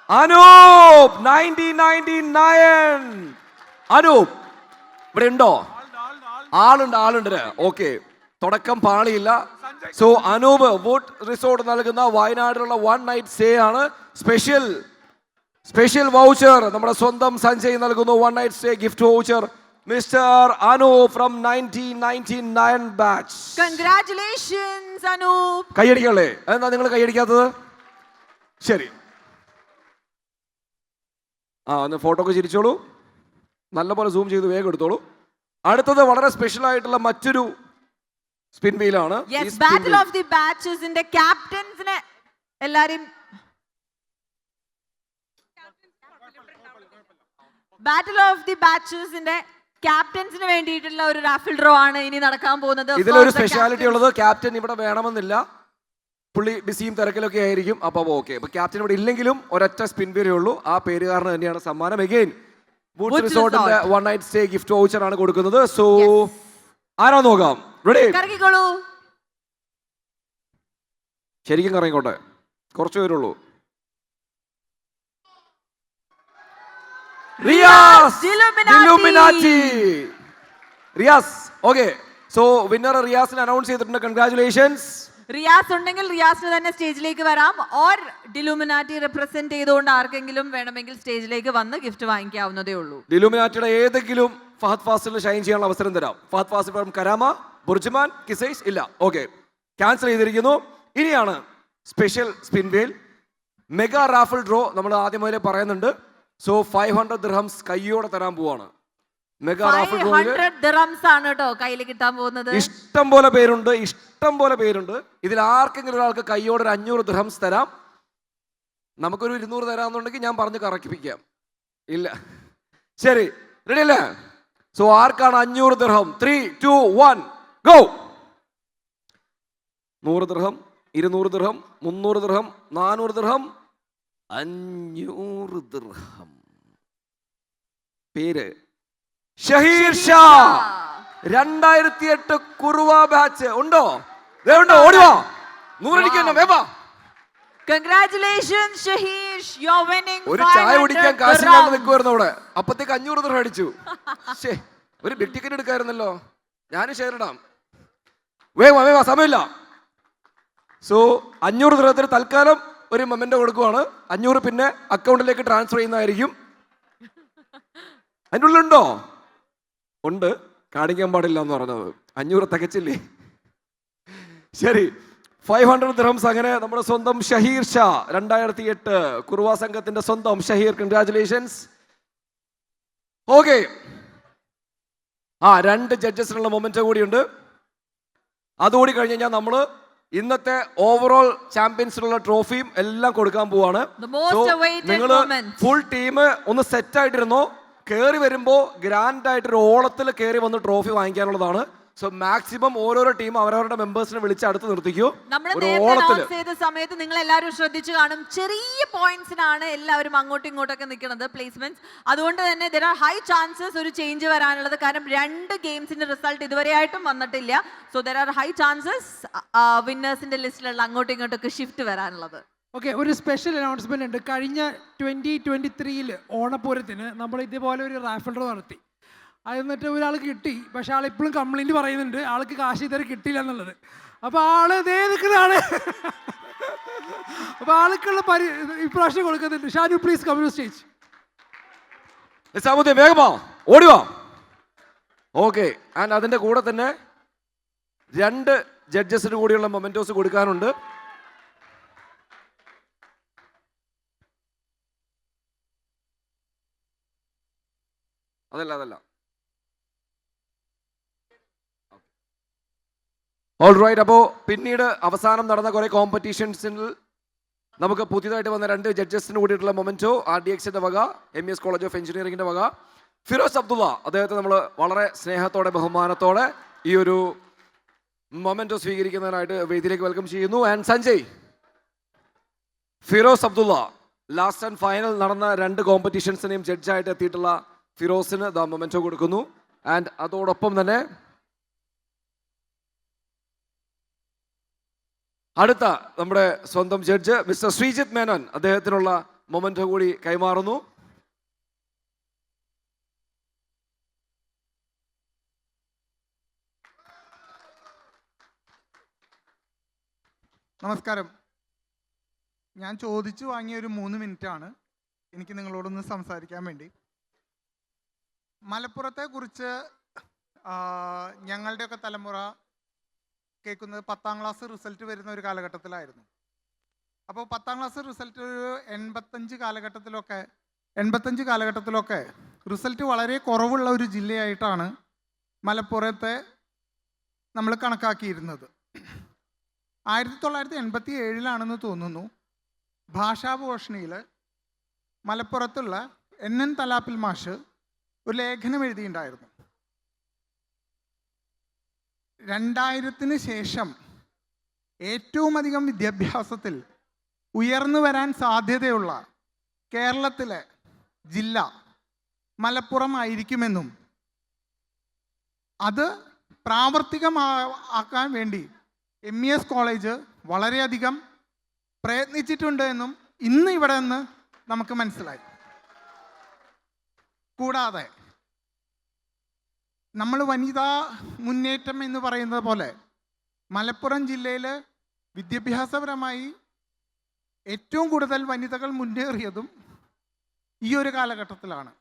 Anoop 1999. Anoop ഇവിടെ ഉണ്ടോ? ആളുണ്ട്. ഓക്കെ, തുടക്കം പാളിയില്ല. സോ അനൂപ് വുഡ് റിസോർട്ട് നൽകുന്ന വയനാട്ടിലുള്ള 1 നൈറ്റ് സ്റ്റേ ആണ്. സ്പെഷ്യൽ വൗച്ചർ നമ്മുടെ സ്വന്തം സഞ്ജയ് നൽകുന്നു. 1 night stay gift voucher. Mister Anoop from 1999 batch. Congratulations Anoop. കൈയടിക്കല്ലേ? എന്താ നിങ്ങൾ കൈയടിക്കാത്തത്? ശരി, ഒന്ന് ഫോട്ടോ ഒക്കെ ചിരിച്ചോളൂ. നല്ലപോലെ സൂം ചെയ്ത് വേഗം എടുത്തോളൂ. അടുത്തത് വളരെ സ്പെഷ്യൽ ആയിട്ടുള്ള മറ്റൊരു സ്പിൻ വീലാണ്. ബാറ്റിൽ ഓഫ് ദി ബാച്ചസിന്റെ ക്യാപ്റ്റൻസിനെ എല്ലാരും ബാറ്റിൽ ഓഫ് ദി ബാച്ചസിന്റെ ക്യാപ്റ്റൻസിന് വേണ്ടിയിട്ടുള്ള ഒരു റാഫിൽ ഡ്രോ ആണ് ഇനി നടക്കാൻ പോകുന്നത്. ഇതിലൊരു സ്പെഷ്യാലിറ്റി ഉള്ളത്, ക്യാപ്റ്റൻ ഇവിടെ വേണമെന്നില്ല, പുള്ളി ബിസിയും തിരക്കിലൊക്കെ ആയിരിക്കും. അപ്പോൾ ഓക്കെ, അപ്പൊ ക്യാപ്റ്റൻ ഇവിടെ ഇല്ലെങ്കിലും ഒരൊറ്റ സ്പിൻ പേരേ ഉള്ളൂ. ആ പേരുകാരന് തന്നെയാണ് സമ്മാനം. എഗെയിൻ വൂഡ്സ് റിസോർട്ടിന്റെ 1 നൈറ്റ് സ്റ്റേ ഗിഫ്റ്റ് വൗച്ചർ ആണ് കൊടുക്കുന്നത്. സോ ആരാ നോക്കാം? റെഡി? കറക്കിക്കോളൂ. ശരിക്കും കറങ്ങിക്കോട്ടെ, കുറച്ച് പേരുള്ളൂ. Riyas Illuminati. Riyas, okay. So winner റിയാസിനെ അനൗൺസ് ചെയ്തിട്ടുണ്ട്. കൺഗ്രാറ്റുലേഷൻസ്. റിയാസ് ഉണ്ടെങ്കിൽ റിയാസിന് തന്നെ സ്റ്റേജിലേക്ക് വരാം. ഓർ ഡിലുമിനാറ്റി റെപ്രസെന്റ് ചെയ്തുകൊണ്ട് ആർക്കെങ്കിലും വേണമെങ്കിൽ സ്റ്റേജിലേക്ക് വന്ന് ഗിഫ്റ്റ് വാങ്ങിക്കാവുന്നതേ ഉള്ളൂ. ഡിലുമിനാറ്റിയുടെ ഏതെങ്കിലും ഫഹദ് ഫാസിലിന് ഷൈൻ ചെയ്യാനുള്ള അവസരം തരാം. ഫഹദ് ഫാസിൽ ഫ്രം കരാമ, ബുർജ്മാൻ, കിസൈസ് ഇല്ല. ഓക്കെ, ക്യാൻസൽ ചെയ്തിരിക്കുന്നു. ഇനിയാണ് സ്പെഷ്യൽ സ്പിൻ വേൽ മെഗാ റാഫിൾ ഡ്രോ. നമ്മൾ ആദ്യം മുതലേ പറയുന്നുണ്ട്. സോ 500 ദിർഹംസ് കയ്യോടെ തരാൻ പോവാണ്. മെഗാ റാഫിൾ ഡ്രോയില് 500 ദിർഹംസ് ആണ് കേട്ടോ കയ്യിൽ കിട്ടാൻ പോകുന്നത്. ഇഷ്ടം പോലെ പേരുണ്ട്. ഇതിൽ ആർക്കെങ്കിലും ഒരാൾക്ക് കയ്യോടെ ഒരു 500 ദിർഹംസ് തരാം. നമുക്കൊരു 200 തരാമെന്നുണ്ടെങ്കിൽ ഞാൻ പറഞ്ഞ് കറക്കിപ്പിക്കാം. ഇല്ല, ശരി, റെഡി അല്ലേ? സോ ആർക്കാണ് 500 ദിർഹം? 3, 2, 1 ഗോ. 100 ദിർഹം, 200 ദിർഹം, 300 ദിർഹം, 400 ദിർഹം, 500 ദിർഹം. പേര് ഷഹീർ ഷാ, 2008 കുറുവ ബാച്ച്. ഉണ്ടോ? ഉണ്ടോ? ഓടിവാ, 100 അടിക്കാൻ വേവാ. Congratulations Shahish, you're winning 500 ഒരു ചായ കുടിക്കാൻ കാശില്ലാണ്ട് നിൽക്കുമായിരുന്നു അവിടെ. അപ്പത്തേക്ക് 500 ദിർഹം അടിച്ചു. ഒരു ബിഗ് ടിക്കറ്റ് എടുക്കായിരുന്നല്ലോ. ഞാനും ഷെയർ ഇടാം. വേവാ, സമയമില്ല. സോ 500 ദിർഹത്തിന് തൽക്കാലം ഒരു മൊമെന്റ് കൊടുക്കുവാണ്. 500 പിന്നെ അക്കൗണ്ടിലേക്ക് ട്രാൻസ്ഫർ ചെയ്യുന്നതായിരിക്കും. അതിൻ്റെ ഉള്ളിലുണ്ടോ? ഉണ്ട്, കാണിക്കാൻ പാടില്ല എന്ന് പറഞ്ഞത്. 500 തികച്ചില്ലേ? ശരി, 500 ദിർഹംസ് അങ്ങനെ നമ്മുടെ സ്വന്തം ഷഹീർ ഷാ, 2008 കുറുവ സംഘത്തിന്റെ സ്വന്തം ഷഹീർ. കൺഗ്രാറ്റുലേഷൻസ്. ഓക്കെ, 2 ജഡ്ജസിനുള്ള മൊമെന്റ് കൂടിയുണ്ട്. അതുകൂടി കഴിഞ്ഞ് കഴിഞ്ഞാൽ നമ്മൾ ഇന്നത്തെ ഓവറോൾ ചാമ്പ്യൻസിനുള്ള ട്രോഫിയും എല്ലാം കൊടുക്കാൻ പോവാണ്. നിങ്ങൾ ഫുൾ ടീം ഒന്ന് സെറ്റ് ആയിട്ടിരുന്നോ. കയറി വരുമ്പോൾ ഗ്രാൻഡായിട്ടൊരു ഓളത്തിൽ കയറി വന്ന് ട്രോഫി വാങ്ങിക്കാനുള്ളതാണ്. സോ മാക്സിമം ഓരോരോ ടീം അവരവരുടെ മെമ്പേഴ്സിനെ വിളിച്ച് അടുത്ത് നിർത്തിക്കൂ. നമ്മൾ ഒരു നേരത്തെ ഓളത്തില് അനൗൺസ് ചെയ്ത സമയത്ത് നിങ്ങൾ എല്ലാവരും ശ്രദ്ധിച്ചു കാണും, ചെറിയ പോയിന്റ്സിനാണ് എല്ലാവരും അങ്ങോട്ടും ഇങ്ങോട്ടൊക്കെ നിൽക്കുന്നത് പ്ലേസ്മെന്റ്സ്. അതുകൊണ്ട് തന്നെ there are high chances ഒരു ചേഞ്ച് വരാനുള്ളത്. കാരണം 2 ഗെയിംസിന്റെ റിസൾട്ട് ഇതുവരെയായിട്ടും വന്നിട്ടില്ല. So there are high chances വിന്നേഴ്സിന്റെ ലിസ്റ്റിലുള്ള അങ്ങോട്ടും ഇങ്ങോട്ടൊക്കെ ഷിഫ്റ്റ് വരാനുള്ളത്. ഓക്കെ, ഒരു സ്പെഷ്യൽ അനൗൺസ്മെന്റ് ഉണ്ട്. കഴിഞ്ഞ 2023 ഓണപ്പൂരത്തിന് നമ്മൾ ഇതേപോലെ ഒരു റാഫിൾ ഡ്രോ നടത്തി. അത് എന്നിട്ട് ഒരാൾ കിട്ടി, പക്ഷെ ആൾ ഇപ്പോഴും കംപ്ലൈൻറ്റ് പറയുന്നുണ്ട് ആൾക്ക് കാശ് ഇതുവരെ കിട്ടില്ല എന്നുള്ളത്. അപ്പോൾ ആള് ഇതേ നിൽക്കുന്ന ആള് അപ്പോൾ ആൾക്കുള്ള ഇപ്രാവശ്യം കൊടുക്കുന്നുണ്ട്. Shanu please come to stage. Nizamuddin വേഗമാ ഓടിവാ. ഓക്കെ, ആൻഡ് അതിൻ്റെ കൂടെ തന്നെ 2 ജഡ്ജസിന് കൂടിയുള്ള മൊമെന്റോസ് കൊടുക്കാനുണ്ട്. അതല്ല ഓൾ റൈറ്റ്. അപ്പോൾ പിന്നീട് അവസാനം നടന്ന കുറേ കോമ്പറ്റീഷൻസിൽ നമുക്ക് പുതിയതായിട്ട് വന്ന 2 ജഡ്ജസിന് കൂടിയിട്ടുള്ള മൊമെന്റോ RDXന്റെ വക, MES കോളേജ് ഓഫ് എഞ്ചിനീയറിംഗിന്റെ വക. ഫിറോസ് അബ്ദുള്ള, അദ്ദേഹത്തെ നമ്മൾ വളരെ സ്നേഹത്തോടെ ബഹുമാനത്തോടെ ഈ ഒരു മൊമെന്റോ സ്വീകരിക്കുന്നതിനായിട്ട് വേദിയിലേക്ക് വെൽക്കം ചെയ്യുന്നു. And Sanjay, Firoz Abdulla last and final നടന്ന 2 കോമ്പറ്റീഷൻസിനെയും ജഡ്ജായിട്ട് എത്തിയിട്ടുള്ള ഫിറോസിന് ദ മൊമെന്റോ കൊടുക്കുന്നു. ആൻഡ് അതോടൊപ്പം തന്നെ അടുത്ത നമ്മുടെ സ്വന്തം ജഡ്ജ് മിസ്റ്റർ ശ്രീജിത്ത് മേനോൻ, അദ്ദേഹത്തിനുള്ള മൊമെന്റോ കൂടി കൈമാറുന്നു. നമസ്കാരം. ഞാൻ ചോദിച്ചു വാങ്ങിയ ഒരു 3 മിനിറ്റാണ് എനിക്ക് നിങ്ങളോടൊന്ന് സംസാരിക്കാൻ വേണ്ടി. മലപ്പുറത്തെക്കുറിച്ച് ഞങ്ങളുടെയൊക്കെ തലമുറ കേൾക്കുന്നത് 10ാം ക്ലാസ് റിസൾട്ട് വരുന്ന ഒരു കാലഘട്ടത്തിലായിരുന്നു. അപ്പോൾ 10ാം ക്ലാസ് റിസൾട്ട് ഒരു 85 കാലഘട്ടത്തിലൊക്കെ റിസൾട്ട് വളരെ കുറവുള്ള ഒരു ജില്ലയായിട്ടാണ് മലപ്പുറത്തെ നമ്മൾ കണക്കാക്കിയിരുന്നത്. 1987 തോന്നുന്നു ഭാഷാഭൂഷണിയിൽ മലപ്പുറത്തുള്ള NN തലാപ്പിൽ മാഷ് ഒരു ലേഖനം എഴുതിയിട്ടുണ്ടായിരുന്നു. 2000-ന് ശേഷം ഏറ്റവും അധികം വിദ്യാഭ്യാസത്തിൽ ഉയർന്നു വരാൻ സാധ്യതയുള്ള കേരളത്തിലെ ജില്ല മലപ്പുറം ആയിരിക്കുമെന്നും അത് പ്രാവർത്തികമാക്കാൻ വേണ്ടി MES കോളേജ് വളരെയധികം പ്രയത്നിച്ചിട്ടുണ്ട് എന്നും ഇന്ന് ഇവിടെ നിന്ന് നമുക്ക് മനസ്സിലായി. കൂടാതെ നമ്മൾ വനിതാ മുന്നേറ്റം എന്ന് പറയുന്നത് പോലെ മലപ്പുറം ജില്ലയിൽ വിദ്യാഭ്യാസപരമായി ഏറ്റവും കൂടുതൽ വനിതകൾ മുന്നേറിയതും ഈ ഒരു കാലഘട്ടത്തിലാണ്.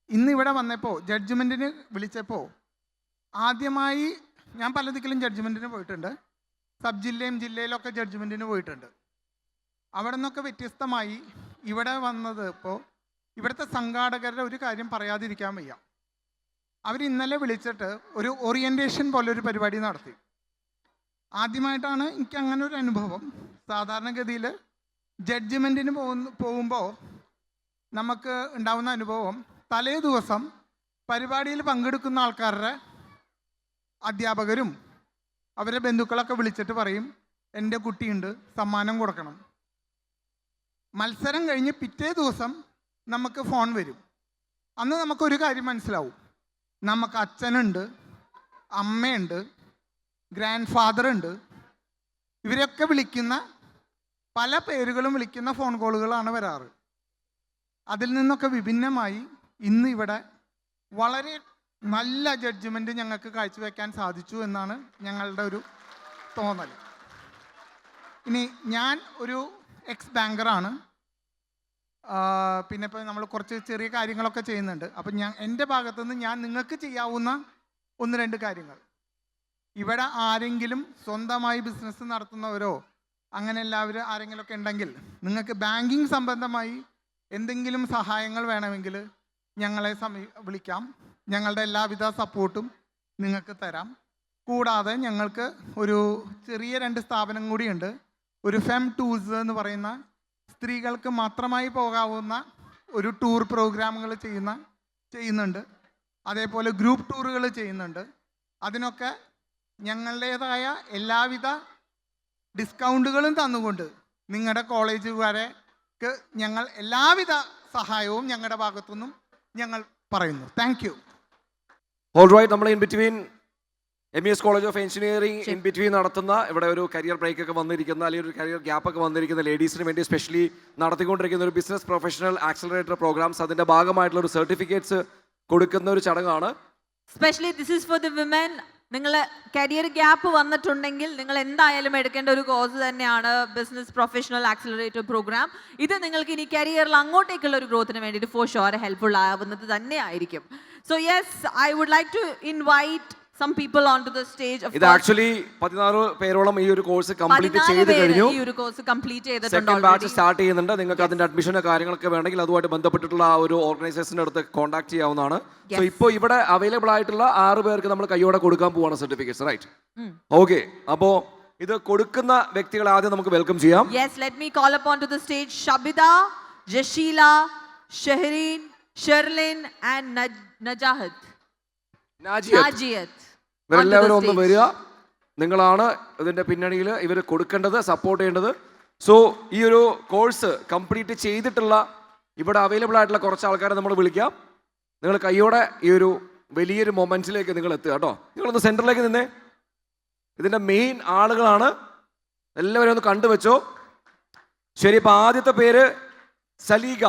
ഇന്നിവിടെ വന്നപ്പോൾ ജഡ്ജ്മെൻറ്റിന് വിളിച്ചപ്പോൾ ആദ്യമായി ഞാൻ പല ദിക്കിലും ജഡ്ജ്മെൻറ്റിന് പോയിട്ടുണ്ട്. സബ് ജില്ലയും ജില്ലയിലൊക്കെ ജഡ്ജ്മെൻറ്റിന് പോയിട്ടുണ്ട്. അവിടെ നിന്നൊക്കെ വ്യത്യസ്തമായി ഇവിടെ വന്നത് ഇപ്പോൾ ഇവിടുത്തെ സംഘാടകരുടെ ഒരു കാര്യം പറയാതിരിക്കാൻ വയ്യ. അവർ ഇന്നലെ വിളിച്ചിട്ട് ഒരു ഓറിയൻറ്റേഷൻ പോലൊരു പരിപാടി നടത്തി. ആദ്യമായിട്ടാണ് എനിക്ക് അങ്ങനെ ഒരു അനുഭവം. സാധാരണഗതിയിൽ ജഡ്ജ്മെൻറ്റിന് പോകുമ്പോൾ നമുക്ക് ഉണ്ടാവുന്ന അനുഭവം തലേ ദിവസം പരിപാടിയിൽ പങ്കെടുക്കുന്ന ആൾക്കാരുടെ അധ്യാപകരും അവരുടെ ബന്ധുക്കളൊക്കെ വിളിച്ചിട്ട് പറയും എൻ്റെ കുട്ടിയുണ്ട്, സമ്മാനം കൊടുക്കണം. മത്സരം കഴിഞ്ഞ് പിറ്റേ ദിവസം നമുക്ക് ഫോൺ വരും. അന്ന് നമുക്കൊരു കാര്യം മനസ്സിലാവും, നമുക്ക് അച്ഛനുണ്ട്, അമ്മയുണ്ട്, ഗ്രാൻഡ് ഫാദർ ഉണ്ട്. ഇവരൊക്കെ വിളിക്കുന്ന പല പേരുകളും വിളിക്കുന്ന ഫോൺ കോളുകളാണ് വരാറ്. അതിൽ നിന്നൊക്കെ വിഭിന്നമായി ഇന്ന് ഇവിടെ വളരെ നല്ല ജഡ്ജ്മെൻറ്റ് ഞങ്ങൾക്ക് കാഴ്ചവെക്കാൻ സാധിച്ചു എന്നാണ് ഞങ്ങളുടെ ഒരു തോന്നൽ. ഇനി ഞാൻ ഒരു എക്സ് ബാങ്കറാണ്. പിന്നെ ഇപ്പോൾ നമ്മൾ കുറച്ച് ചെറിയ കാര്യങ്ങളൊക്കെ ചെയ്യുന്നുണ്ട്. അപ്പം എൻ്റെ ഭാഗത്തുനിന്ന് ഞാൻ നിങ്ങൾക്ക് ചെയ്യാവുന്ന 1-2 കാര്യങ്ങൾ. ഇവിടെ ആരെങ്കിലും സ്വന്തമായി ബിസിനസ് നടത്തുന്നവരോ അങ്ങനെ എല്ലാവരും ആരെങ്കിലുമൊക്കെ ഉണ്ടെങ്കിൽ നിങ്ങൾക്ക് ബാങ്കിങ് സംബന്ധമായി എന്തെങ്കിലും സഹായങ്ങൾ വേണമെങ്കിൽ ഞങ്ങളെ വിളിക്കാം. ഞങ്ങളുടെ എല്ലാവിധ സപ്പോർട്ടും നിങ്ങൾക്ക് തരാം. കൂടാതെ ഞങ്ങൾക്ക് ഒരു ചെറിയ 2 സ്ഥാപനം കൂടിയുണ്ട്. ഒരു ഫെം ടൂൾസ് എന്ന് പറയുന്ന സ്ത്രീകൾക്ക് മാത്രമായി പോകാവുന്ന ഒരു ടൂർ പ്രോഗ്രാമുകൾ ചെയ്യുന്നുണ്ട്. അതേപോലെ ഗ്രൂപ്പ് ടൂറുകൾ ചെയ്യുന്നുണ്ട്. അതിനൊക്കെ ഞങ്ങളുടേതായ എല്ലാവിധ ഡിസ്കൗണ്ടുകളും തന്നുകൊണ്ട് നിങ്ങളുടെ കോളേജുകാർക്ക് ഞങ്ങൾ എല്ലാവിധ സഹായവും ഞങ്ങളുടെ ഭാഗത്തുനിന്നും ഞങ്ങൾ പറയുന്നു. Thank you. ഓൾറൈറ്റ്, നമ്മൾ in between MES college of engineering in between നടത്തുന്ന ഇവിടെ ഒരു കരിയർ ബ്രേക്ക് ഒക്കെ വന്നിരിക്കുന്ന അല്ലെങ്കിൽ ഒരു കരിയർ ഗ്യാപ്പ് ഒക്കെ വന്നിരിക്കുന്ന ലേഡീസിന് വേണ്ടി സ്പെഷ്യലി നടത്തിക്കൊണ്ടിരിക്കുന്ന ഒരു ബിസിനസ് പ്രൊഫഷണൽ ആക്സലറേറ്റർ പ്രോഗ്രാംസ് അതിൻ്റെ ഭാഗമായിട്ടുള്ള ഒരു സർട്ടിഫിക്കറ്റ്സ് കൊടുക്കുന്ന ഒരു ചടങ്ങാണ്. Specially this is for the women. നിങ്ങൾ കരിയർ ഗ്യാപ്പ് വന്നിട്ടുണ്ടെങ്കിൽ നിങ്ങൾ എന്തായാലും എടുക്കേണ്ട ഒരു കോഴ്സ് തന്നെയാണ് ബിസിനസ് പ്രൊഫഷണൽ ആക്സിലറേറ്റർ പ്രോഗ്രാം. ഇത് നിങ്ങൾക്ക് ഇനി കരിയറിൽ അങ്ങോട്ടേക്കുള്ള ഒരു ഗ്രോത്തിന് വേണ്ടിയിട്ട് ഫോർ ഷുവർ ഹെൽപ്ഫുൾ ആവുന്നത് തന്നെയായിരിക്കും. So yes, I would like to invite some people onto the stage. ഇത് ആക്ച്വലി 16 പേരോളം ഈ ഒരു കോഴ്സ് കംപ്ലീറ്റ് ചെയ്ത് കഴിഞ്ഞു. ഈ ഒരു കോഴ്സ് കംപ്ലീറ്റ് ചെയ്തിട്ടുണ്ട്. സെക്കൻഡ് ബാച്ച് സ്റ്റാർട്ട് ചെയ്യുന്നുണ്ട്. നിങ്ങൾക്ക് അതിന്റെ അഡ്മിഷനോ കാര്യങ്ങളൊക്കെ വേണമെങ്കിൽ അതുമായിട്ട് ബന്ധപ്പെട്ടിട്ടുള്ള ആ ഒരു ഓർഗനൈസേഷൻ്റെ അടുത്ത് കോൺടാക്ട് ചെയ്യാവുന്നതാണ്. സോ ഇപ്പോൾ ഇവിടെ അവൈലബിൾ ആയിട്ടുള്ള 6 പേർക്ക് നമ്മൾ കൈയോടെ കൊടുക്കാൻ പോവാണ് സർട്ടിഫിക്കറ്റ്സ്, റൈറ്റ്? ഓക്കെ, അപ്പോൾ ഇത് കൊടുക്കുന്ന വ്യക്തികളെ ആദ്യം നമുക്ക് വെൽക്കം ചെയ്യാം. Yes, let me call upon to the stage Shabida, Jashila, Shahrin, Sherlin and Najahat. Najiat. ഇവരെല്ലാവരും ഒന്ന് വരിക. നിങ്ങളാണ് ഇതിൻ്റെ പിന്നണിയിൽ ഇവർ കൊടുക്കേണ്ടത്, സപ്പോർട്ട് ചെയ്യേണ്ടത്. സോ ഈ ഒരു കോഴ്സ് കംപ്ലീറ്റ് ചെയ്തിട്ടുള്ള ഇവിടെ അവൈലബിൾ ആയിട്ടുള്ള കുറച്ച് ആൾക്കാരെ നമ്മൾ വിളിക്കാം. നിങ്ങൾ കൈയോടെ ഈ ഒരു വലിയൊരു മൊമെൻറ്റിലേക്ക് നിങ്ങൾ എത്തുക കേട്ടോ. നിങ്ങളൊന്ന് സെൻറ്ററിലേക്ക് നിന്നേ. ഇതിൻ്റെ മെയിൻ ആളുകളാണ്. എല്ലാവരും ഒന്ന് കണ്ടുവെച്ചോ. ശരി, ഇപ്പം ആദ്യത്തെ പേര് സലീഗ.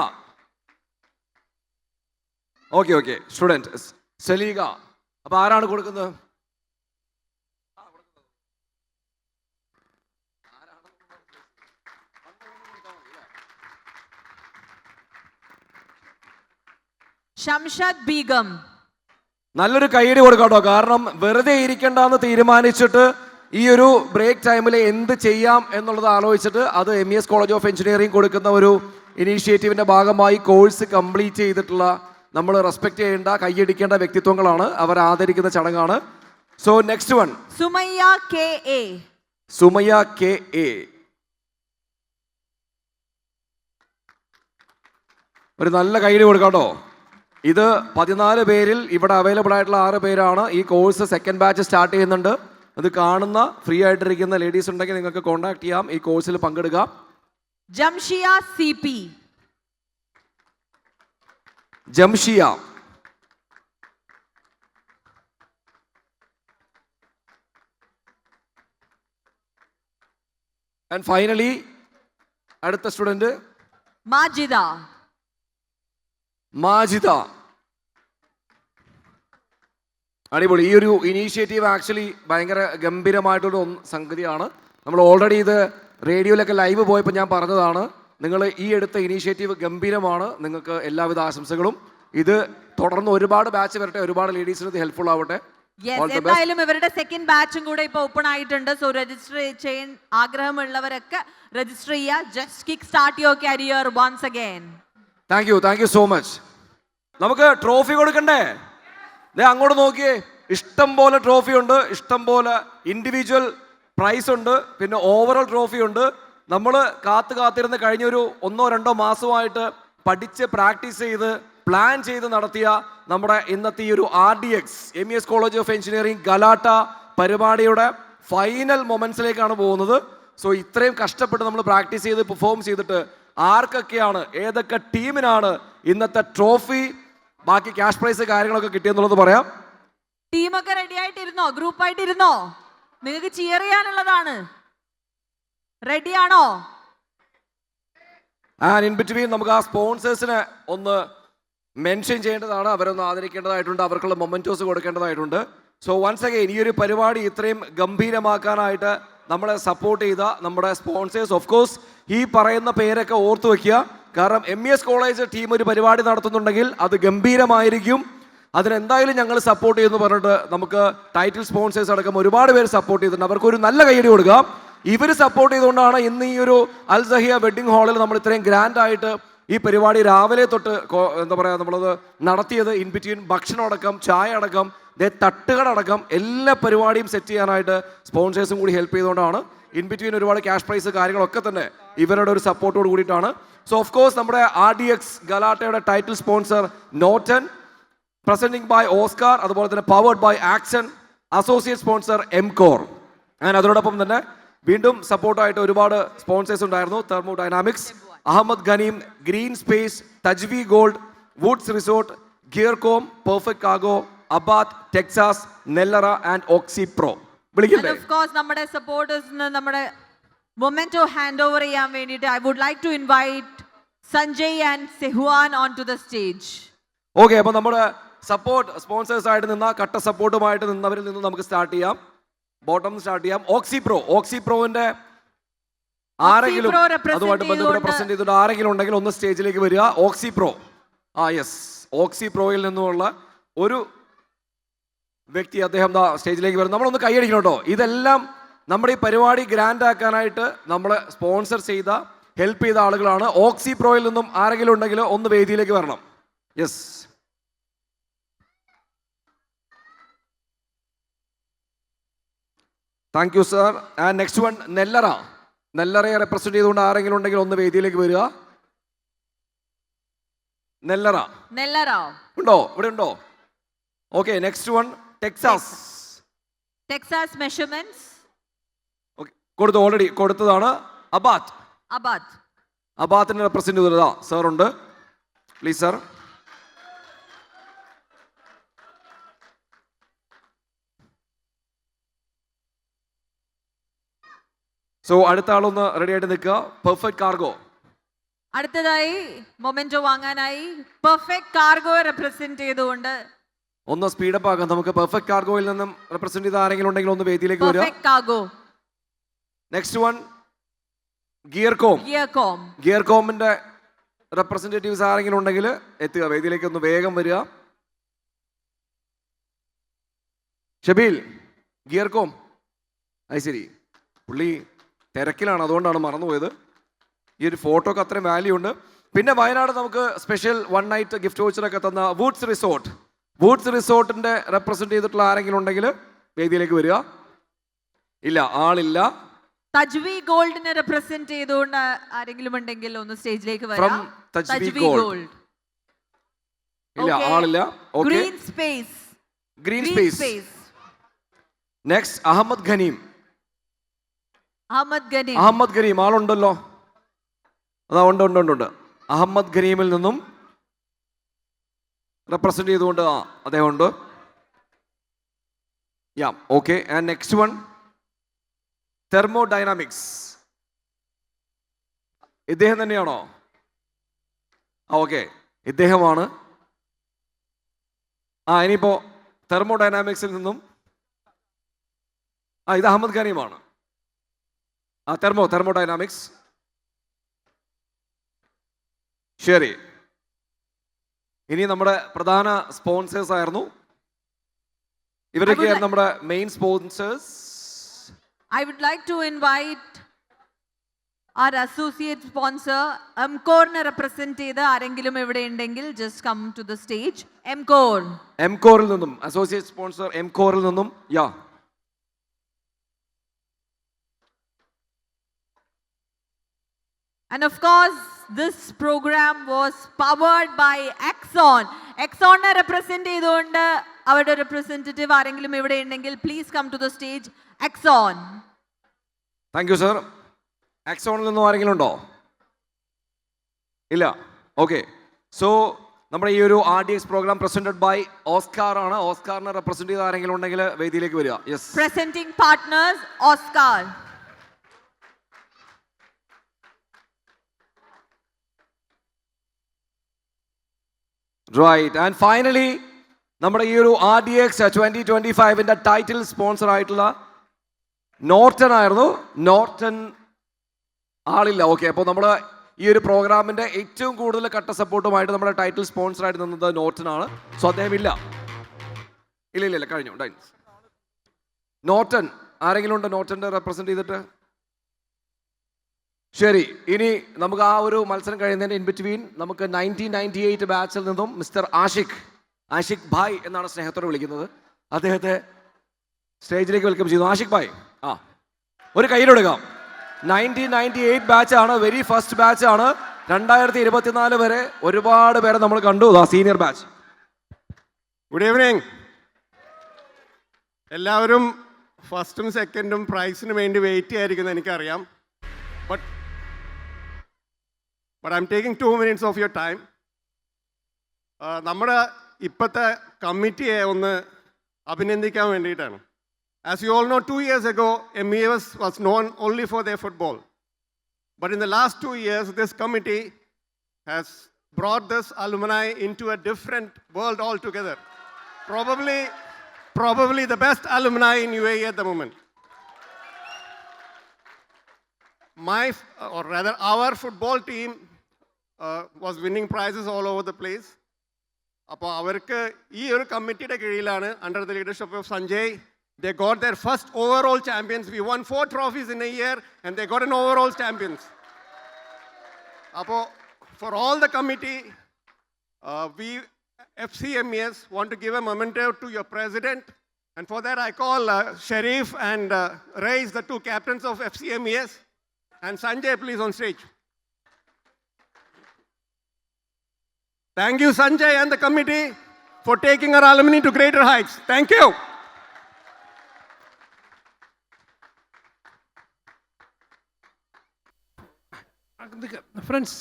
Okay, student Saleega. അപ്പോൾ ആരാണ് കൊടുക്കുന്നത്? ഷംഷദ് ബീഗം. നല്ലൊരു കൈയടി കൊടുക്കാട്ടോ. കാരണം വെറുതെ ഇരിക്കണ്ടെന്ന് തീരുമാനിച്ചിട്ട് ഈ ഒരു ബ്രേക്ക് ടൈമിൽ എന്ത് ചെയ്യാം എന്നുള്ളത് ആലോചിച്ചിട്ട് അത് MES കോളേജ് ഓഫ് എഞ്ചിനീയറിംഗ് കൊടുക്കുന്ന ഒരു ഇനീഷ്യേറ്റീവിൻ്റെ ഭാഗമായി കോഴ്സ് കംപ്ലീറ്റ് ചെയ്തിട്ടുള്ള നമ്മൾ റെസ്പെക്ട് ചെയ്യേണ്ട, കൈയടിക്കേണ്ട വ്യക്തിത്വങ്ങളാണ്. അവർ ആദരിക്കുന്ന ചടങ്ങാണ്. So next one Sumayya KA. Sumayya KA. ഒരു നല്ല കൈയടി കൊടുക്കാട്ടോ. ഇത് 14 പേരിൽ ഇവിടെ അവൈലബിൾ ആയിട്ടുള്ള 6 പേരാണ്. ഈ കോഴ്സ് സെക്കൻഡ് ബാച്ച് സ്റ്റാർട്ട് ചെയ്യുന്നുണ്ട്. അത് കാണുന്ന ഫ്രീ ആയിട്ടിരിക്കുന്ന ലേഡീസ് ഉണ്ടെങ്കിൽ നിങ്ങൾക്ക് കോൺടാക്ട് ചെയ്യാം, ഈ കോഴ്സിൽ പങ്കെടുക്കാം. Jamshiya CP. Jamshiya. And finally അടുത്ത സ്റ്റുഡന്റ് മാജിദ. അടിപൊളി. ഈ ഒരു ഇനീഷ്യേറ്റീവ് ആക്ച്വലി ഭയങ്കര ഗംഭീരമായിട്ടൊരു സംഗതിയാണ്. നമ്മൾ ഓൾറെഡി ഇത് റേഡിയോയിലൊക്കെ ലൈവ് പോയപ്പോൾ ഞാൻ പറഞ്ഞതാണ്. നിങ്ങൾ ഈ എടുത്ത ഇനീഷ്യേറ്റീവ് ഗംഭീരമാണ്. നിങ്ങൾക്ക് എല്ലാവിധ ആശംസകളും. ഇത് തുടർന്ന് ഒരുപാട് ബാച്ച് വരട്ടെ, ഒരുപാട് ലേഡീസിന് ഇത് ഹെൽപ്ഫുൾ ആവട്ടെ. എന്തായാലും ഇവരുടെ സെക്കൻഡ് ബാച്ചും കൂടെ ഇപ്പൊ ഓപ്പൺ ആയിട്ടുണ്ട്. സോ രജിസ്റ്റർ ചെയ്യാൻ ആഗ്രഹമുള്ളവരൊക്കെ രജിസ്റ്റർ ചെയ്യുക. Just kick start your career once again. Thank you so much. നമുക്ക് ട്രോഫി കൊടുക്കണ്ടേ? അങ്ങോട്ട് നോക്കിയേ, ഇഷ്ടം പോലെ ട്രോഫി ഉണ്ട്, ഇഷ്ടം പോലെ ഇൻഡിവിജ്വൽ പ്രൈസ് ഉണ്ട്, പിന്നെ ഓവറോൾ ട്രോഫി ഉണ്ട്. നമ്മൾ കാത്തിരുന്ന് കഴിഞ്ഞൊരു 1-2 മാസമായിട്ട് പഠിച്ച് പ്രാക്ടീസ് ചെയ്ത് പ്ലാൻ ചെയ്ത് നടത്തിയ നമ്മുടെ ഇന്നത്തെ ഈ ഒരു RDX MES college of engineering Galatta പരിപാടിയുടെ ഫൈനൽ മൊമെന്റ്സിലേക്കാണ് പോകുന്നത്. സോ ഇത്രയും കഷ്ടപ്പെട്ട് നമ്മൾ പ്രാക്ടീസ് ചെയ്ത് പെർഫോം ചെയ്തിട്ട് ആർക്കൊക്കെയാണ്, ഏതൊക്കെ ടീമിനാണ് ഇന്നത്തെ ട്രോഫി, ബാക്കി ക്യാഷ് പ്രൈസ് കാര്യങ്ങളൊക്കെ കിട്ടിയെന്നുള്ളത് പറയാം. ടീമൊക്കെ റെഡി ആയിട്ടിരുന്നോ? ഗ്രൂപ്പ് ആയിട്ടിരുന്നോ? നിങ്ങൾക്ക് ചിയർ ചെയ്യാനുള്ളതാണ്. റെഡിയാണോ? ആൻഡ് ഇൻ ബിറ്റ്വീൻ നമുക്ക് ആ സ്പോൺസേഴ്സിനെ ഒന്ന് മെൻഷൻ ചെയ്യേണ്ടതാണ്. അവരൊന്ന് ആദരിക്കേണ്ടതായിട്ടുണ്ട്, അവർക്കുള്ള മൊമെന്റോസ് കൊടുക്കേണ്ടതായിട്ടുണ്ട്. സോ വൺസ് അഗൈൻ ഈ ഒരു പരിപാടി ഇത്രയും ഗംഭീരമാക്കാനായിട്ട് നമ്മളെ സപ്പോർട്ട് ചെയ്ത നമ്മുടെ സ്പോൺസേഴ്സ്, ഓഫ് കോഴ്സ് ഈ പറയുന്ന പേരൊക്കെ ഓർത്തു വയ്ക്കുക. കാരണം MES കോളേജ് ടീം ഒരു പരിപാടി നടത്തുന്നുണ്ടെങ്കിൽ അത് ഗംഭീരമായിരിക്കും. അതിനെന്തായാലും ഞങ്ങൾ സപ്പോർട്ട് ചെയ്യുമെന്ന് പറഞ്ഞിട്ട് നമുക്ക് ടൈറ്റിൽ സ്പോൺസേഴ്സ് അടക്കം ഒരുപാട് പേര് സപ്പോർട്ട് ചെയ്തിട്ടുണ്ട്. അവർക്കൊരു നല്ല കൈയടി കൊടുക്കാം. ഇവർ സപ്പോർട്ട് ചെയ്തുകൊണ്ടാണ് ഇന്ന് ഈ ഒരു അൽ സഹിയ വെഡ്ഡിംഗ് ഹാളിൽ നമ്മൾ ഇത്രയും ഗ്രാൻഡായിട്ട് ഈ പരിപാടി രാവിലെ തൊട്ട് എന്താ പറയുക നമ്മളത് നടത്തിയത്. ഇൻ ബിറ്റ്വീൻ ഭക്ഷണം അടക്കം, ചായ അടക്കം, തട്ടുകളടക്കം എല്ലാ പരിപാടിയും സെറ്റ് ചെയ്യാനായിട്ട് സ്പോൺസേഴ്സും കൂടി ഹെൽപ്പ് ചെയ്തുകൊണ്ടാണ്. ഇൻ ബിറ്റ്വീൻ ഒരുപാട് ക്യാഷ് പ്രൈസ് കാര്യങ്ങളൊക്കെ തന്നെ ഇവരുടെ ഒരു സപ്പോർട്ടോട് കൂടിയിട്ടാണ്. സോ ഓഫ് കോഴ്സ് നമ്മുടെ RDX ഗലാട്ടയുടെ title sponsor Norton, presenting by Oscar, അതുപോലെ തന്നെ powered by Axon, associate sponsor Emcor. And അതോടൊപ്പം തന്നെ വീണ്ടും സപ്പോർട്ടായിട്ട് ഒരുപാട് സ്പോൺസേഴ്സ് ഉണ്ടായിരുന്നു. Thermodynamics, Ahmed Ghanim, Green Space, Tajwi Gold, Woods Resort, Gearcom, Perfect Cargo, Abath, Texas, Nellara and Oxy Pro. വിളിക്കണ്ടേ? And of course, നമ്മുടെ സപ്പോർട്ടേഴ്സിന് നമ്മുടെ മൊമെന്റോ ഹാൻഡ് ഓവർ ചെയ്യാൻ വേണ്ടിയിട്ട് I would like to invite Sanjay and Sehwan on to the stage. Okay, അപ്പോൾ നമ്മുടെ support sponsors ആയിട്ട് നിന്ന കട്ട സപ്പോർട്ടുമായിട്ട് നിന്നവരിൽ നിന്ന് നമുക്ക് സ്റ്റാർട്ട് ചെയ്യാം. ബോട്ടം സ്റ്റാർട്ട് ചെയ്യാം. ഓക്സി പ്രോവിന്റെ ആരെങ്കിലും അതുമായിട്ട് ബന്ധപ്പെട്ട് പ്രസന്റ് ചെയ്തിട്ട് ആരെങ്കിലും ഉണ്ടെങ്കിൽ ഒന്ന് സ്റ്റേജിലേക്ക് വരിക. ഓക്സി പ്രോ, യെസ്, ഓക്സി പ്രോയിൽ നിന്നുമുള്ള ഒരു വ്യക്തി അദ്ദേഹം സ്റ്റേജിലേക്ക് വരും. നമ്മളൊന്ന് കൈയടിക്കണം കേട്ടോ. ഇതെല്ലാം നമ്മുടെ ഈ പരിപാടി ഗ്രാൻഡ് ആക്കാനായിട്ട് നമ്മളെ സ്പോൺസർ ചെയ്ത ഹെൽപ്പ് ചെയ്ത ആളുകളാണ്. ഓക്സി പ്രോയിൽ നിന്നും ആരെങ്കിലും ഉണ്ടെങ്കിൽ ഒന്ന് വേദിയിലേക്ക് വരണം. Yes, thank you sir. And next one നെല്ലറയെ റെപ്രസെന്റ് ചെയ്തുകൊണ്ട് ആരെങ്കിലും ഉണ്ടെങ്കിൽ ഒന്ന് വേദിയിലേക്ക് വരിക. നെല്ലറ ഉണ്ടോ? ഇവിടെ ഉണ്ടോ? Okay, next one Texas measurements. കൊടുത്തു, ഓൾറെഡി കൊടുത്തതാണ്. അബാത്തിനെ റെപ്രസെന്റ് ചെയ്തതാ സാർ ഉണ്ട്. Please sir. സോ അടുത്ത ആളൊന്ന് റെഡി ആയിട്ട് നിൽക്കുക. Perfect cargo. അടുത്തതായി മൊമെന്റോ വാങ്ങാനായി പെർഫെക്റ്റ് കാർഗോ റെപ്രസെന്റ് ചെയ്തുകൊണ്ട് ഒന്ന് സ്പീഡപ്പ് ആക്കാം നമുക്ക്. പെർഫെക്റ്റ് കാർഗോയിൽ നിന്നും റെപ്രസെന്റ് ചെയ്ത ആരെങ്കിലും ഉണ്ടെങ്കിൽ ഒന്ന് വേദിയിലേക്ക് വരിക. നെക്സ്റ്റ് വൺ ഗിയർകോമിന്റെ റെപ്രസെന്റേറ്റീവ്സ് ആരെങ്കിലും ഉണ്ടെങ്കിൽ എത്തുക, വേദിയിലേക്ക് ഒന്ന് വേഗം വരിക. ഷബീൽ, ഗിയർകോം. അത് ശരി, പുള്ളി തിരക്കിലാണ്, അതുകൊണ്ടാണ് മറന്നുപോയത്. ഈ ഒരു ഫോട്ടോക്ക് അത്രയും വാല്യൂ ഉണ്ട്. പിന്നെ വയനാട് നമുക്ക് സ്പെഷ്യൽ 1 നൈറ്റ് ഗിഫ്റ്റ് വൗച്ചറൊക്കെ തന്ന വുഡ്സ് റിസോർട്ടിന്റെ റെപ്രസെന്റ് ചെയ്തിട്ടുള്ള ആരെങ്കിലും ഉണ്ടെങ്കിൽ വേദിയിലേക്ക് വരിക. ഇല്ല, ആളില്ല. തജ്വി ഗോൾഡിനെ റെപ്രസെന്റ് ചെയ്തുകൊണ്ട് ആരെങ്കിലും ഉണ്ടെങ്കിൽ ഒന്ന് സ്റ്റേജിലേക്ക് വരാം. Tajwi Gold. ഇല്ല, ആളില്ല. Okay, Green Space. Next Ahmed Ghanim. ആളുണ്ടല്ലോ. അതാ ഉണ്ട്. അഹമ്മദ് ഗനീമിൽ നിന്നും റെപ്രസെന്റ് ചെയ്തുകൊണ്ട് അദ്ദേഹം ഉണ്ട്. Yeah, okay. And next one Thermodynamics. ഇദ്ദേഹം തന്നെയാണോ? ഓക്കെ, ഇദ്ദേഹമാണ്. ഇനിയിപ്പോ തെർമോഡൈനാമിക്സിൽ നിന്നും ഇത് അഹമ്മദ് ഗനീമാണ്. തെർമോഡൈനാമിക്സ്. ശരി, ഇനി നമ്മുടെ പ്രധാന സ്പോൺസേഴ്സ് ആയിരുന്നു. ഇവരൊക്കെയായിരുന്നു നമ്മുടെ main sponsors. I would like to invite our associate sponsor എംകോറിനെ റെപ്രസെന്റ് ചെയ്ത് ആരെങ്കിലും ഇവിടെ ഉണ്ടെങ്കിൽ just come to the stage. എംകോറിൽ നിന്നും അസോസിയേറ്റ് സ്പോൺസർ എംകോറിൽ നിന്നും യാ. And of course, this program was powered by Axon. Axon represent ചെയ്തുകൊണ്ട് അവരുടെ representative ആരെങ്കിലും ഇവിടെ ഉണ്ടെങ്കിൽ please come to the stage. Axon. Thank you sir. Axonൽ നിന്ന് ആരെങ്കിലും ഉണ്ടോ? ഇല്ല. ഓക്കെ, സോ നമ്മുടെ ഈ ഒരു RDX programme presented by Oscar ആണ്. ഓസ്കാറിനെ റെപ്രസെന്റ് ചെയ്ത ആരെങ്കിലും ഉണ്ടെങ്കിൽ വേദിയിലേക്ക് വരിക. Yes, presenting partners Oscar. Right. And finally നമ്മുടെ ഈ ഒരു RDX 2025ന്റെ ടൈറ്റിൽ സ്പോൺസർ ആയിട്ടുള്ള നോർട്ടൺ ആയിരുന്നു. നോർട്ടൺ ആളില്ല. ഓക്കെ, അപ്പോൾ നമ്മൾ ഈ ഒരു പ്രോഗ്രാമിന്റെ ഏറ്റവും കൂടുതൽ കട്ട സപ്പോർട്ടുമായിട്ട് നമ്മുടെ ടൈറ്റിൽ സ്പോൺസർ ആയിട്ട് നിന്നത് നോർട്ടൺ ആണ്. സോ അദ്ദേഹം ഇല്ല. കഴിഞ്ഞു. നോർട്ടൺ ആരെങ്കിലും ഉണ്ടോ നോർട്ടന്റെ റെപ്രസെന്റ് ചെയ്തിട്ട്? ശരി, ഇനി നമുക്ക് ആ ഒരു മത്സരം കഴിയുന്നതിന് ഇൻ ബിറ്റ്വീൻ നമുക്ക് 1998 ബാച്ചിൽ നിന്നും മിസ്റ്റർ ആഷിഖ് ഭായ് എന്നാണ് സ്നേഹത്തോടെ വിളിക്കുന്നത്. അദ്ദേഹത്തെ സ്റ്റേജിലേക്ക് വെൽക്കം ചെയ്യുന്നു. ആഷിഖ് ഭായ്, ഒരു കയ്യിലെടുക്കാം. 1998 ബാച്ചാണ്, വെരി ഫസ്റ്റ് ബാച്ചാണ്. 2024 വരെ ഒരുപാട് പേരെ നമ്മൾ കണ്ടു. Senior batch. Good evening. എല്ലാവരും ഫസ്റ്റും സെക്കൻഡും പ്രൈസിന് വേണ്ടി വെയിറ്റ് ചെയ്യാതിരിക്കുന്നത് എനിക്കറിയാം. But I am taking 2 minutes of your time. നമ്മുടെ ഇപ്പോഴത്തെ കമ്മിറ്റിയെ ഒന്ന് അഭിനന്ദിക്കാൻ വേണ്ടിയിട്ടാണ്. As you all know, 2 years ago, MES was known only for their football. But in the last 2 years, this committee has brought this alumni into a different world altogether. Probably the best alumni in UAE at the moment. Our football team was winning prizes all over the place. അപ്പോൾ അവർക്ക് ഈ ഒരു കമ്മിറ്റിയുടെ കീഴിലാണ്, under the leadership of Sanjay, they got their first overall champions. We won 4 trophies in a year and they got an overall champions. Appo for all the committee, we FCMES want to give a memento to your president, and for that I call Sharif and Reis, the 2 captains of FCMES, and Sanjay, please on stage. Thank you Sanjay and the committee for taking our alumni to greater heights. Thank you. Friends,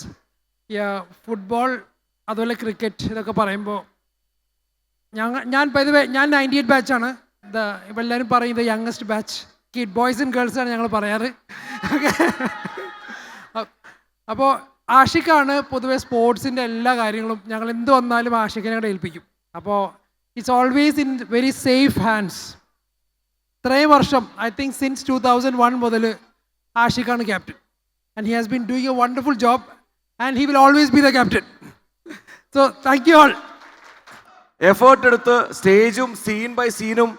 football അതുപോലെ cricket ഇതൊക്കെ പറയുമ്പോൾ ഞാൻ 98 ബാച്ചാണ്. എല്ലാവരും പറയും ഇത് youngest batch. Kid boys and ഗേൾസാണ് ഞങ്ങൾ പറയാറ്. അപ്പോൾ ആഷിഖാണ് പൊതുവെ സ്പോർട്സിൻ്റെ എല്ലാ കാര്യങ്ങളും. ഞങ്ങൾ എന്ത് വന്നാലും ആഷിഖിനെ കൂടെ ഏൽപ്പിക്കും. അപ്പോൾ it's always in very safe hands. ഇത്രയും വർഷം, ഐ തിങ്ക് സിൻസ് 2001 മുതൽ ആഷിഖാണ് captain. And he has been doing a wonderful job and he will always be the captain. So thank you all. Effort എടുത്ത് സ്റ്റേജും സീൻ ബൈ സീനും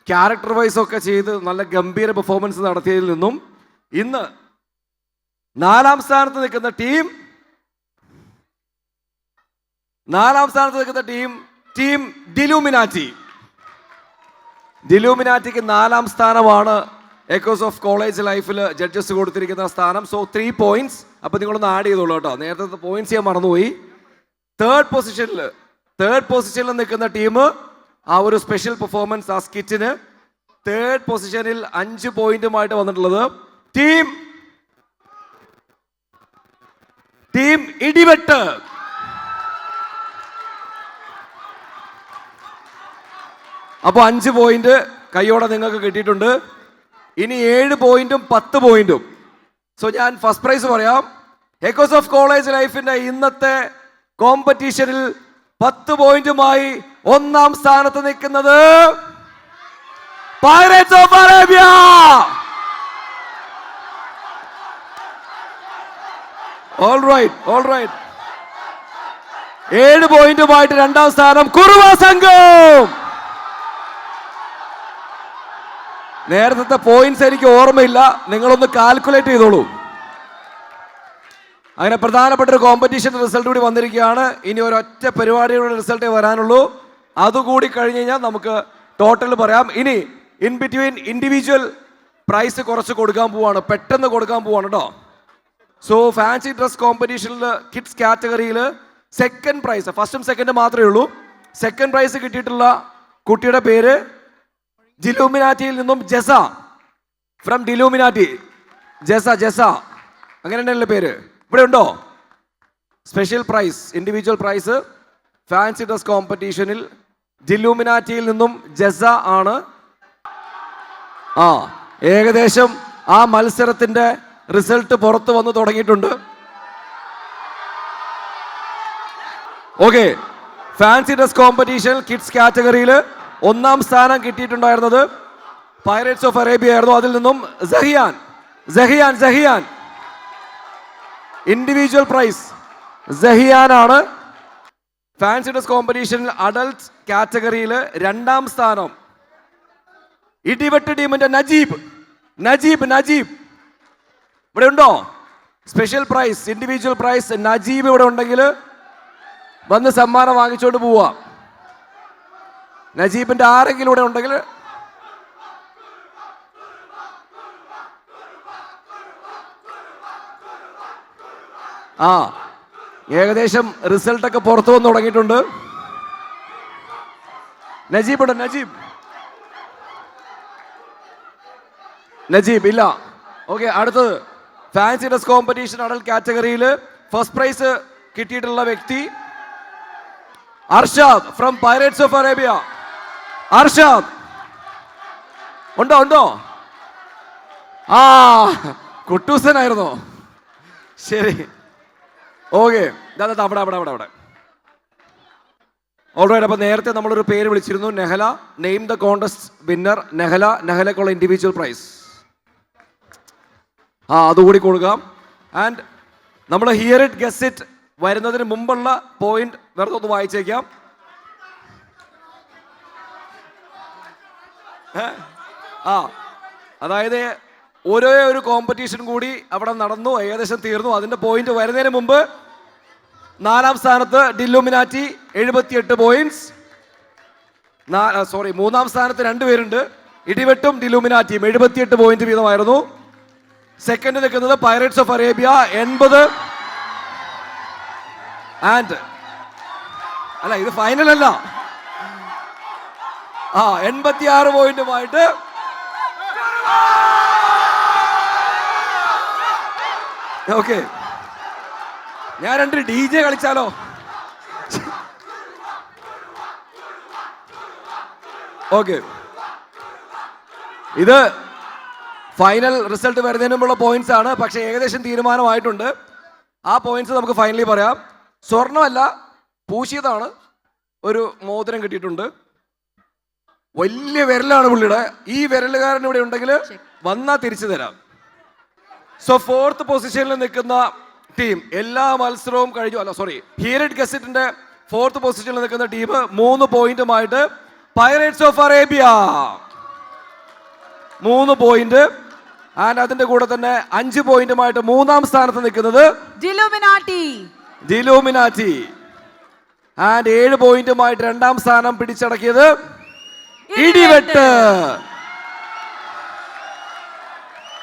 character wise ഒക്കെ ചെയ്ത് നല്ല ഗംഭീര performance നടത്തിയതിൽ നിന്നും ഇന്ന് 4ാം സ്ഥാനത്ത് നിൽക്കുന്ന ടീം ഡിലൂമിനാറ്റിക്ക് 4ാം സ്ഥാനമാണ് എക്കോസ് ഓഫ് കോളേജ് ലൈഫിൽ ജഡ്ജസ് കൊടുത്തിരിക്കുന്ന സ്ഥാനം. So 3 points. അപ്പോൾ നിങ്ങളൊന്ന് ആഡ് ചെയ്തോളൂ കേട്ടോ, നേരത്തെ പോയിന്റ്സ് ഞാൻ മറന്നുപോയി. തേർഡ് പൊസിഷനിൽ നിൽക്കുന്ന ടീം ആ ഒരു സ്പെഷ്യൽ പെർഫോമൻസ്, ആ സ്കിറ്റിന് 3rd പൊസിഷനിൽ 5 പോയിന്റുമായിട്ട് വന്നിട്ടുള്ളത് ടീം ഇടിവെട്ട്. അപ്പോൾ 5 പോയിന്റ് കൈയോടെ നിങ്ങൾക്ക് കിട്ടിയിട്ടുണ്ട്. ഇനി 7 പോയിന്റും 10 പോയിന്റും. സോ ഞാൻ ഫസ്റ്റ് പ്രൈസ് പറയാം. എക്കോസ് ഓഫ് കോളേജ് ലൈഫിന്റെ ഇന്നത്തെ കോമ്പറ്റീഷനിൽ 10 പോയിന്റുമായി 1ാം സ്ഥാനത്ത് നിൽക്കുന്നത് pirates of Arabia. All right 7 പോയിന്റുമായിട്ട് 2ാം സ്ഥാനം കുറുവ സംഘം. നേരത്തെ പോയിന്റ്സ് എനിക്ക് ഓർമ്മയില്ല, നിങ്ങളൊന്ന് കാൽക്കുലേറ്റ് ചെയ്തോളൂ. അങ്ങനെ പ്രധാനപ്പെട്ട ഒരു കോമ്പറ്റീഷൻ റിസൾട്ട് കൂടി വന്നിരിക്കുകയാണ്. ഇനി ഒരൊറ്റ പരിപാടിയുടെ റിസൾട്ടേ വരാനുള്ളൂ. അതുകൂടി കഴിഞ്ഞ് കഴിഞ്ഞാൽ നമുക്ക് ടോട്ടൽ പറയാം. ഇനി ഇൻ ബിറ്റ്വീൻ ഇൻഡിവിജ്വൽ പ്രൈസ് കുറച്ച് കൊടുക്കാൻ പോവാണ്, പെട്ടെന്ന് കൊടുക്കാൻ പോവാണ് കേട്ടോ. സോ ഫാൻസി ഡ്രസ് കോമ്പറ്റീഷനിൽ കിഡ്സ് കാറ്റഗറിയിൽ സെക്കൻഡ് പ്രൈസ്, ഫസ്റ്റും സെക്കൻഡും മാത്രമേ ഉള്ളൂ. സെക്കൻഡ് പ്രൈസ് കിട്ടിയിട്ടുള്ള കുട്ടിയുടെ പേര് ഡിലൂമിനാറ്റിയിൽ നിന്നും ജെസ, ഫ്രം ഡിലൂമിനാറ്റി. ജെസ അങ്ങനെ ഉണ്ടല്ലോ പേര്. ഇവിടെ ഉണ്ടോ? Special prize, individual prize fancy dress കോമ്പറ്റീഷനിൽ ഡിലൂമിനാറ്റിയിൽ നിന്നും ജെസ ആണ്. ഏകദേശം ആ മത്സരത്തിന്റെ റിസൾട്ട് പുറത്തു വന്നു തുടങ്ങിയിട്ടുണ്ട്. Okay, fancy dress competition kids കാറ്റഗറിയിൽ 1ാം സ്ഥാനം കിട്ടിയിട്ടുണ്ടായിരുന്നത് പൈറേറ്റ്സ് ഓഫ് അറേബ്യ ആയിരുന്നു. അതിൽ നിന്നും സഹിയാൻ ഇൻഡിവിജ്വൽ പ്രൈസ് സഹിയാൻ ആണ്. ഫാൻസി ഡ്രസ് കോമ്പറ്റീഷനിൽ അഡൽട്ട് കാറ്റഗറിയിൽ 2ാം സ്ഥാനം ഇടിവെട്ട് ടീമിന്റെ നജീബ് ഇവിടെ ഉണ്ടോ? Special prize, individual prize Najeeb ഇവിടെ ഉണ്ടെങ്കിൽ വന്ന് സമ്മാനം വാങ്ങിച്ചോണ്ട് പോവാ. നജീബിന്റെ ആരെങ്കിലും ഇവിടെ ഉണ്ടെങ്കിൽ ആ ഏകദേശം റിസൾട്ടൊക്കെ പുറത്തു വന്ന് തുടങ്ങിയിട്ടുണ്ട്. നജീബ് ഉണ്ടോ? നജീബ് ഇല്ല. ഓക്കെ, അടുത്തത് ഫാൻസി ഡ്രസ് കോമ്പറ്റീഷൻ അഡൽട്ട് കാറ്റഗറിയിൽ ഫസ്റ്റ് പ്രൈസ് കിട്ടിയിട്ടുള്ള വ്യക്തി Arshad from pirates of Arabia. Arshad ഉണ്ടോ? ആ കുട്ടൂസനായിരുന്നോ? ശരി, ഓക്കെ. അവിടെ ഓൾറൈറ്റ്. അപ്പോൾ നേരത്തെ നമ്മളൊരു പേര് വിളിച്ചിരുന്നു, Nehala. Name the contest winner. നെഹലക്കുള്ള ഇൻഡിവിജ്വൽ പ്രൈസ് അതുകൂടി കൊടുക്കാം. ആൻഡ് നമ്മൾ ഹിയർ ഇറ്റ് ഗെസ് ഇറ്റ് വരുന്നതിന് മുമ്പുള്ള പോയിന്റ് വെറുതെ ഒന്ന് വായിച്ചേക്കാം. അതായത് ഒരു കോമ്പറ്റീഷൻ കൂടി അവിടെ നടന്നു, ഏകദേശം തീർന്നു. അതിന്റെ പോയിന്റ് വരുന്നതിന് മുമ്പ് 4ാം സ്ഥാനത്ത് ഡില്ലുമിനാറ്റി 78 പോയിന്റ്സ്. 3ാം സ്ഥാനത്ത് 2 പേരുണ്ട്, ഇടിവെട്ടും ഡില്ലുമിനാറ്റിയും 78 പോയിന്റ് വീതമായിരുന്നു. സെക്കൻഡ് നിൽക്കുന്നത് പൈറേറ്റ്സ് ഓഫ് അറേബ്യ 80. ആൻഡ് അല്ല, ഇത് ഫൈനൽ അല്ല. 86 പോയിന്റുമായിട്ട് ഓക്കെ. ഞാൻ 2 DJ കളിച്ചാലോ? ഓക്കെ, ഇത് ഫൈനൽ റിസൾട്ട് വരുന്നതിന് മുമ്പുള്ള പോയിന്റ്സ് ആണ്. പക്ഷേ ഏകദേശം തീരുമാനമായിട്ടുണ്ട്. ആ പോയിന്റ്സ് നമുക്ക് ഫൈനലി പറയാം. സ്വർണ്ണമല്ല, പൂശിയതാണ്. ഒരു മോതിരം കിട്ടിയിട്ടുണ്ട്. വലിയ വിരലാണ് പുള്ളിയുടെ. ഈ വിരലുകാരൻ ഇവിടെ ഉണ്ടെങ്കിൽ വന്നാൽ തിരിച്ചു തരാം. സോ 4th പൊസിഷനിൽ നിൽക്കുന്ന ടീം എല്ലാ മത്സരവും കഴിഞ്ഞു. ഹിയർ ഇറ്റ് ഗെസ് ഇറ്റിന്റെ 4th പൊസിഷനിൽ നിൽക്കുന്ന ടീം 3 പോയിന്റുമായിട്ട് Pirates of Arabia 3 point. And അതിന്റെ കൂടെ തന്നെ 5 പോയിന്റുമായിട്ട് 3ാം സ്ഥാനത്ത് നിൽക്കുന്നത് ഡിലുമിനാറ്റി. ആൻഡ് 7 പോയിന്റുമായിട്ട് 2ാം സ്ഥാനം പിടിച്ചടക്കിയത് ഇടിവെട്ട്.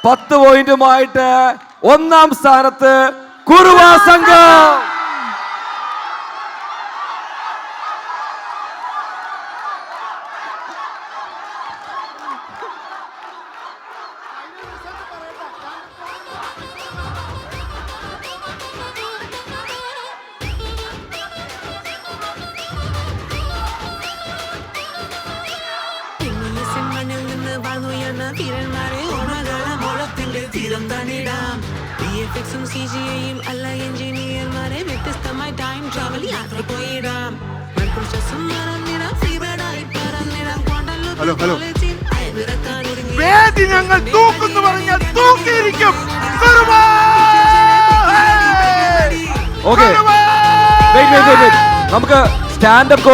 10 പോയിന്റുമായിട്ട് 1ാം സ്ഥാനത്ത് കുറുവ സംഘം. ഹലോ, വേദി ഞങ്ങൾ തൂക്കുന്നു പറഞ്ഞാൽ തൂക്കിയിരിക്കും. നമുക്ക് സ്റ്റാൻഡപ്പ്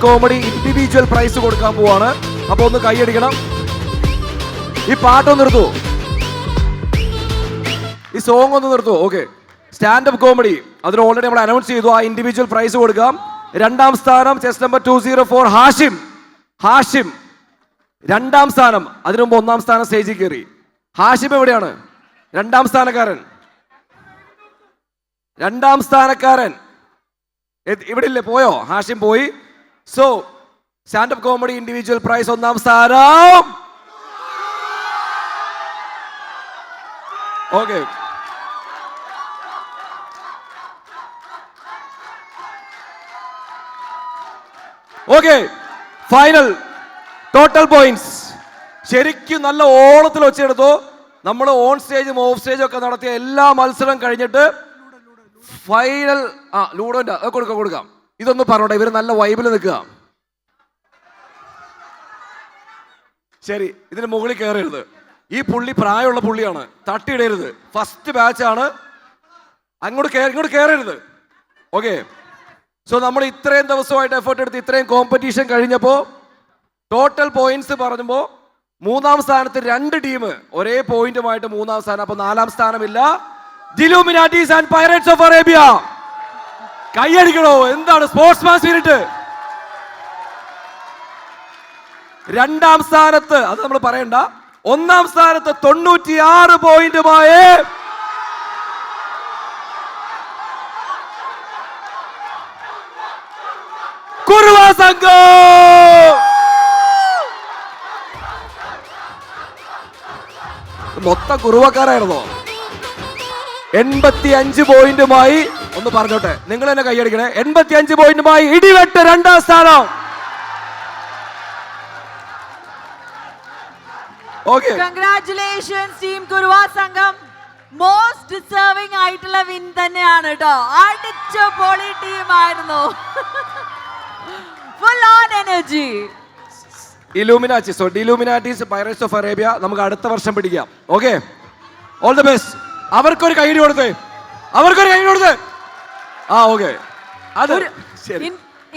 കോമഡി ഇൻഡിവിജ്വൽ പ്രൈസ് കൊടുക്കാൻ പോവാണ്. അപ്പൊ ഒന്ന് കൈയടിക്കണം. ഈ പാട്ടൊന്ന് നിർത്തൂ, ഈ സോങ് ഒന്ന് നിർത്തൂ. ഓക്കെ, സ്റ്റാൻഡപ്പ് കോമഡി അതിന് ഓൾറെഡി നമ്മൾ അനൗൺസ് ചെയ്തു. ആ ഇൻഡിവിജ്വൽ പ്രൈസ് കൊടുക്കാം. 2ാം സ്ഥാനം ചെസ് നമ്പർ 204 ഹാഷിം 2ാം സ്ഥാനം. അതിനു മുമ്പ് 1ാം സ്ഥാനം സ്റ്റേജിൽ കയറി. ഹാഷിം എവിടെയാണ്? 2ാം സ്ഥാനക്കാരൻ ഇവിടെ ഇല്ലേ? പോയോ? ഹാഷിം പോയി. So standup comedy individual prize 1ാം സ്ഥാനം. ഓക്കെ, ഫൈനൽ ടോട്ടൽ പോയിന്റ്സ് ശരിക്കും നല്ല ഓളത്തിൽ വെച്ചെടുത്തു. നമ്മൾ ഓൺ സ്റ്റേജും ഓഫ് സ്റ്റേജും ഒക്കെ നടത്തിയ എല്ലാ മത്സരം കഴിഞ്ഞിട്ട് ഫൈനൽ ലൂഡോന്റെ കൊടുക്കാം. ഇതൊന്ന് പറഞ്ഞോട്ടെ, ഇവര് നല്ല വൈബിൽ നിൽക്കുക. ശരി, ഇതിന് മുകളിൽ കയറരുത്. ഈ പുള്ളി പ്രായമുള്ള പുള്ളിയാണ്, തട്ടിയിടരുത്. ഫസ്റ്റ് ബാച്ചാണ്, ഇങ്ങോട്ട് കയറരുത്. ഓക്കെ, സോ നമ്മൾ ഇത്രയും ദിവസമായിട്ട് എഫേർട്ട് എടുത്ത് ഇത്രയും കോമ്പറ്റീഷൻ കഴിഞ്ഞപ്പോൾ ടോട്ടൽ പോയിന്റ്സ് പറഞ്ഞപ്പോൾ 3ാം സ്ഥാനത്ത് 2 ടീം ഒരേ പോയിന്റുമായിട്ട് 3ാം സ്ഥാനം. അപ്പൊ 4ാം സ്ഥാനമില്ല. ഡിലുമിനാറ്റീസ് ആൻഡ് പൈറേറ്റ്സ് ഓഫ് അറേബ്യ. കൈയടിക്കണോ? എന്താണ് സ്പോർട്സ്മാൻ സ്പിരിറ്റ്? 2ാം സ്ഥാനത്ത് അത് നമ്മൾ പറയണ്ട. 1ാം സ്ഥാനത്ത് 96 പോയിന്റുമായി കുറുവ സംഘം. മൊത്തം കുറുവക്കാരായിരുന്നോ? 85 പോയിന്റുമായി ഒന്ന് പറഞ്ഞോട്ടെ, നിങ്ങൾ തന്നെ കൈയടിക്കണേ. 85 പോയിന്റുമായി ഇടിവെട്ട് 2ാം സ്ഥാനം. ഓക്കെ, കൺഗ്രാറ്റുലേഷൻസ് ടീം കുറുവ സംഘം. മോസ്റ്റ് ഡിസേർവിംഗ് ആയിട്ടുള്ള വിൻ തന്നെയാണ് കേട്ടോ. അടിച്ച പൊളി ടീമായിരുന്നു. Full on energy. Illuminati, so the Illuminatis Pirates of Arabia നമുക്ക് അടുത്ത വർഷം പിടിക്കാം. Okay, all the best. അവർക്കൊരു കൈയടി കൊടുത്തേ, അവർക്കൊരു കൈയടി കൊടുത്തേ. ആ ഓക്കെ, അത് ശരി.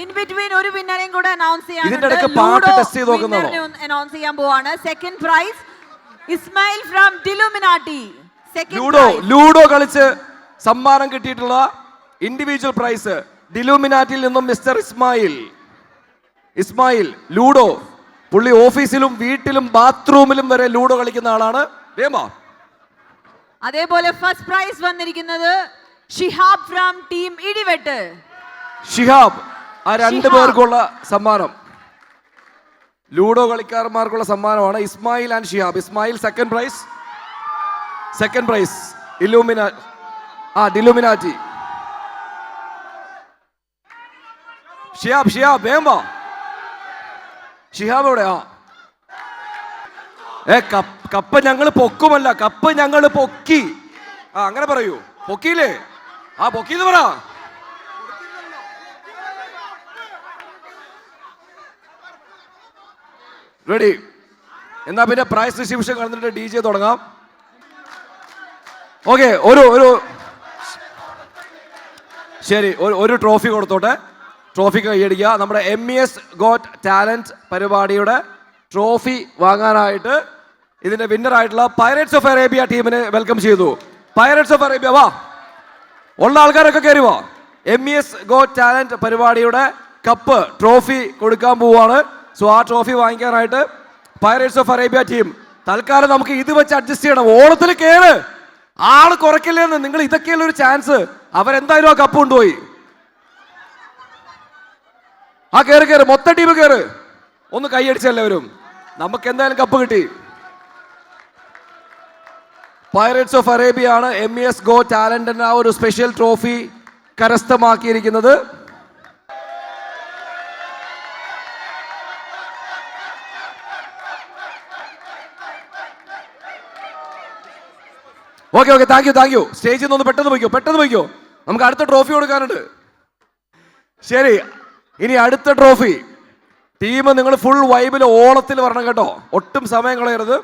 ഇൻ ബിറ്റ്വീൻ ഒരു വിന്നറേയും കൂടെ അനൗൺസ് ചെയ്യാൻ ഇതിന്റെ ഇടയ്ക്ക് പാട്ട് ടെസ്റ്റ് ചെയ്ത് നോക്കുന്നതാണോ? അനൗൺസ് ചെയ്യാൻ പോവാണ്. Second prize Ismail from the Illuminati. Ludo കളിച്ച് സമ്മാനം കിട്ടിയിട്ടുള്ള ഇൻഡിവിജ്വൽ പ്രൈസ് ഡിലൂമിനാറ്റിയിൽ നിന്നും മിസ്റ്റർ ഇസ്മായിൽ ലൂഡോ. പുള്ളി ഓഫീസിലും വീട്ടിലും ബാത്റൂമിലും വരെ ലൂഡോ കളിക്കുന്ന ആളാണ്. വേമാ. അതേപോലെ ഫസ്റ്റ് പ്രൈസ് വന്നിരിക്കുന്നത് ഷിഹാബ് ഫ്രം ടീം ഇടിവെട്ട്. ഷിഹാബ്, ആ 2 പേർക്കുള്ള സമ്മാനം, ലൂഡോ കളിക്കാരന്മാർക്കുള്ള സമ്മാനമാണ്. Ismail and Shihab. Ismail second prize the Illuminati. Shihab വേമ്പോ. ഷിഹാബ് എവിടെ? കപ്പ് ഞങ്ങൾ പൊക്കുമല്ല, കപ്പ് ഞങ്ങൾ പൊക്കി. അങ്ങനെ പറയൂ. പൊക്കിയില്ലേ? പൊക്കിന്ന് പറ. റെഡി? എന്നാ പിന്നെ പ്രൈസ് ഡിസ്ട്രിബ്യൂഷൻ കണ്ടിട്ട് DJ തുടങ്ങാം. ഓക്കെ, ശരി, ഒരു ട്രോഫി കൊടുത്തോട്ടെ. ട്രോഫിക്ക് കൈയടിക്കുക. നമ്മുടെ MES ഗോട്ട് ടാലന്റ് പരിപാടിയുടെ ട്രോഫി വാങ്ങാനായിട്ട് ഇതിന്റെ വിന്നർ ആയിട്ടുള്ള പൈറേറ്റ്സ് ഓഫ് അറേബ്യ ടീമിനെ വെൽക്കം ചെയ്തു. പൈറേറ്റ്സ് ഓഫ് അറേബ്യ വാ, ഉള്ള ആൾക്കാരൊക്കെ കയറി വാ. MES ഗോട്ട് ടാലന്റ് പരിപാടിയുടെ കപ്പ് ട്രോഫി കൊടുക്കാൻ പോവാണ്. സോ ആ ട്രോഫി വാങ്ങിക്കാനായിട്ട് പൈറേറ്റ്സ് ഓഫ് അറേബ്യ ടീം, തൽക്കാലം നമുക്ക് ഇത് വെച്ച് അഡ്ജസ്റ്റ് ചെയ്യണം. ഓണത്തിൽ കേറ്, ആള് കുറയ്ക്കില്ലെന്ന്. നിങ്ങൾ ഇതൊക്കെയുള്ള ഒരു ചാൻസ്. അവരെന്തായാലും ആ കപ്പ് കൊണ്ടുപോയി. കേറ്, മൊത്തം ടീം കേറ്. ഒന്ന് കൈയടിച്ചെല്ലാവരും. നമുക്ക് എന്തായാലും കപ്പ് കിട്ടി. പൈറേറ്റ്സ് ഓഫ് അറേബ്യ ആണ് MES ഗോ ടാലന്റിന് ആ ഒരു സ്പെഷ്യൽ ട്രോഫി കരസ്ഥമാക്കിയിരിക്കുന്നത്. Okay, thank you. സ്റ്റേജിൽ നിന്ന് പെട്ടെന്ന് പോയിക്കോ. നമുക്ക് അടുത്ത ട്രോഫി കൊടുക്കാനുണ്ട്. ശരി, ഇനി അടുത്ത ട്രോഫി. ടീം നിങ്ങൾ ഫുൾ വൈബിൽ ഓണത്തിൽ വരണം കേട്ടോ, ഒട്ടും സമയം കളയരുത്.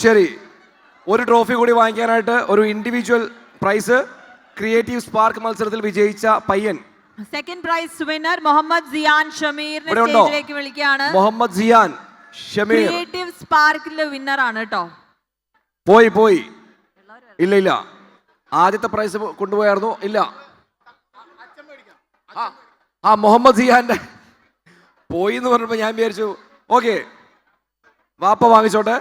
ശരി, ഒരു ട്രോഫി കൂടി വാങ്ങിക്കാനായിട്ട് ഒരു ഇൻഡിവിജ്വൽ പ്രൈസ്. ക്രിയേറ്റീവ് സ്പാർക്ക് മത്സരത്തിൽ വിജയിച്ച പയ്യൻ, സെക്കൻഡ് പ്രൈസ് വിന്നർ മുഹമ്മദ് സിയാൻ ഷമീറിനെ സ്റ്റേജിലേക്ക് വിളിക്കുകയാണ്. മുഹമ്മദ് സിയാൻ ഷമീർ ക്രിയേറ്റീവ് സ്പാർക്കിലെ വിന്നർ ആണ് കേട്ടോ. പോയി ഇല്ല, ആദ്യത്തെ പ്രൈസ് കൊണ്ടുപോയായിരുന്നു. ഇല്ല, മുഹമ്മദ് സിയാന്റെ പോയി എന്ന് പറഞ്ഞപ്പോൾ ഞാൻ വിചാരിച്ചു ഓക്കെ, വാപ്പ വാങ്ങിച്ചോട്ടെ.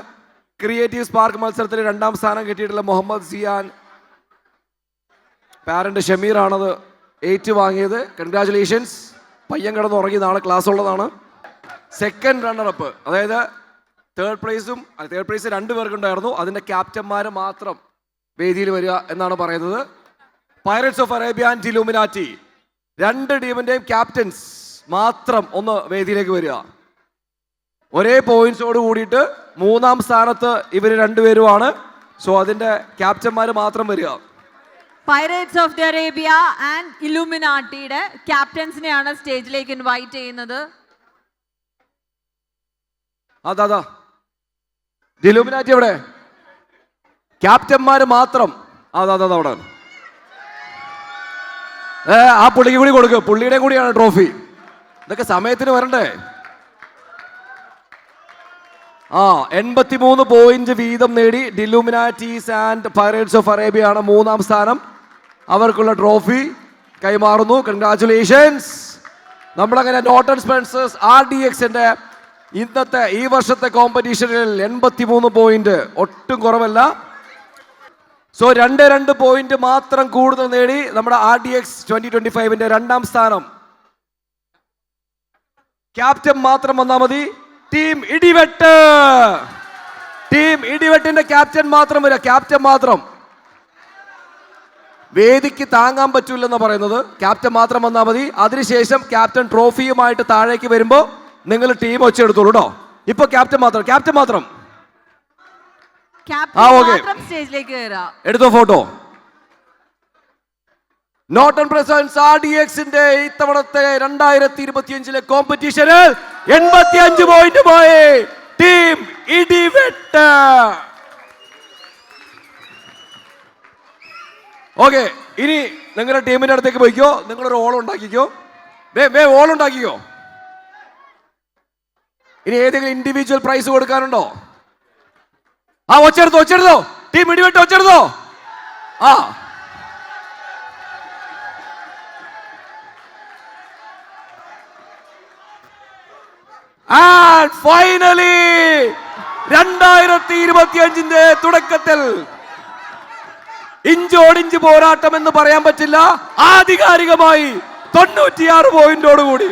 ക്രിയേറ്റീവ് സ്പാർക്ക് മത്സരത്തിൽ 2ാം സ്ഥാനം കിട്ടിയിട്ടുള്ള മുഹമ്മദ് സിയാൻ പാരന്റ് ഷമീർ ആണത് ഏറ്റുവാങ്ങിയത്. കൺഗ്രാറ്റുലേഷൻസ്. പയ്യൻ കിടന്ന് ഉറങ്ങി, നാളെ ക്ലാസ് ഉള്ളതാണ്. സെക്കൻഡ് റണ്ണറപ്പ്, അതായത് തേർഡ് പ്രൈസ് 2 പേർക്കുണ്ടായിരുന്നു. അതിന്റെ ക്യാപ്റ്റന്മാർ മാത്രം വേദിയിൽ വരിക എന്നാണ് പറയുന്നത്. Pirates of Arabia and Illuminati 2 ടീമിന്റെയും ക്യാപ്റ്റൻസ് മാത്രം ഒന്ന് വേദിയിലേക്ക് വരിക. ഒരേ പോയിന്റ്സോട് കൂടിയിട്ട് 3ാം സ്ഥാനത്ത് ഇവർ 2 പേരുമാണ്. സോ അതിന്റെ ക്യാപ്റ്റന്മാർ മാത്രം വരിക. Pirates of the Arabia and ഇലൂമിനാറ്റിയുടെ ക്യാപ്റ്റൻസിനെയാണ് സ്റ്റേജിലേക്ക് ഇൻവൈറ്റ് ചെയ്യുന്നത്. അതാ ഇലൂമിനാറ്റി എവിടെ? ക്യാപ്റ്റന്മാർ മാത്രം. അതാ അവിടെ. ആ പുള്ളിക്ക് കൂടി കൊടുക്കുക, പുള്ളിയുടെ കൂടിയാണ് ട്രോഫി. ഇതൊക്കെ സമയത്തിന് വരണ്ടേ? 83 പോയിന്റ് വീതം നേടി ഡിലൂമിനാറ്റീസ് ആൻഡ് പൈറേറ്റ്സ് ഓഫ് അറേബ്യ ആണ് 3ാം സ്ഥാനം. അവർക്കുള്ള ട്രോഫി കൈമാറുന്നു. കൺഗ്രാറ്റുലേഷൻസ്. നമ്മളങ്ങനെ നോട്ടൺ സ്പെൻസേഴ്സ് RDXന്റെ ഇന്നത്തെ ഈ വർഷത്തെ കോമ്പറ്റീഷനിൽ 83 പോയിന്റ് ഒട്ടും കുറവല്ല. സോ 2 പോയിന്റ് മാത്രം കൂടുതൽ നേടി നമ്മുടെ RDX 2025ന്റെ 2ാം സ്ഥാനം ക്യാപ്റ്റൻ മാത്രം വന്നാൽ മതി. ടീം ഇടിവെട്ട്, ടീം ഇടിവെട്ടിന്റെ ക്യാപ്റ്റൻ മാത്രം വരിക, ക്യാപ്റ്റൻ മാത്രം. വേദിക്ക് താങ്ങാൻ പറ്റൂലെന്ന് പറയുന്നത്, ക്യാപ്റ്റൻ മാത്രം വന്നാൽ മതി. അതിനുശേഷം ക്യാപ്റ്റൻ ട്രോഫിയുമായിട്ട് താഴേക്ക് വരുമ്പോൾ നിങ്ങൾ ടീം വെച്ചെടുത്തോളൂ കേട്ടോ. ഇപ്പൊ ക്യാപ്റ്റൻ മാത്രം, ക്യാപ്റ്റൻ മാത്രം. സ്റ്റേജിലേക്ക് കയറാം. എടുത്തോ ഫോട്ടോ. നോട്ടൺ പ്രസൻസ് RDXന്റെ ഇത്തവണത്തെ 2025 കോമ്പറ്റീഷനിൽ 85 പോയിന്റ് പോയി ടീം ഇടിവെട്ട്. ഓക്കെ, ഇനി നിങ്ങളുടെ ടീമിന്റെ അടുത്തേക്ക് പോയിക്കോ. നിങ്ങളൊരു ഓളം ഉണ്ടാക്കിക്കോ, ഓളം ഉണ്ടാക്കിക്കോ. ഇനി ഏതെങ്കിലും ഇൻഡിവിജ്വൽ പ്രൈസ് കൊടുക്കാനുണ്ടോ? ആ, ഒച്ചെടുത്തോ ടീം ഇടിവെട്ട്, ഒച്ചെടുത്തോ. ആ, ആൻഡ് ഫൈനലി 2025 തുടക്കത്തിൽ ഇഞ്ചോടിഞ്ച് പോരാട്ടം എന്ന് പറയാൻ പറ്റില്ല, ആധികാരികമായി 96 പോയിന്റോടുകൂടി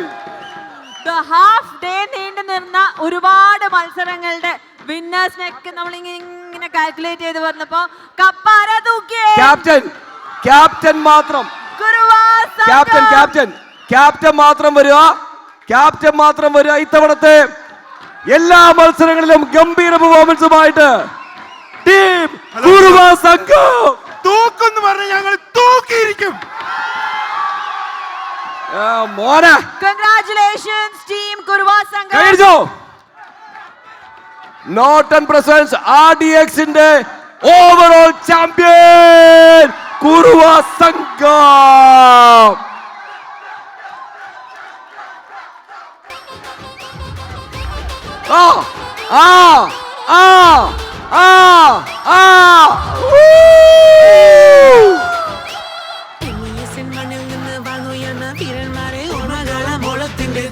ഹാഫ് ഡേ നീണ്ടു നിന്ന ഒരുപാട് മത്സരങ്ങളുടെ വിന്നേഴ്സിനൊക്കെ നമ്മൾ ഇങ്ങനെ കാൽക്കുലേറ്റ് ചെയ്ത് പറഞ്ഞപ്പോ കപ്പാര തൂക്കിയേ ക്യാപ്റ്റൻ മാത്രം, ക്യാപ്റ്റൻ മാത്രം വരിക, ക്യാപ്റ്റൻ മാത്രം വരിക. ഇത്തവണത്തെ എല്ലാ മത്സരങ്ങളിലും ഗംഭീര പെർഫോമൻസുമായിട്ട് ടീം കുറുവ സംഘം തൂക്കെന്ന് പറഞ്ഞ ഞങ്ങൾ തൂക്കിയിരിക്കും. മോനെ, കൺഗ്രാറ്റുലേഷൻസ് ടീം കുറുവ സംഘം. കഴിഞ്ഞോ. നോട്ടൺ പ്രസൻസ് RDXന്റെ ഓവറോൾ ചാമ്പ്യൻ കുറുവ സംഘം. ആ ആ ആ ആ ആ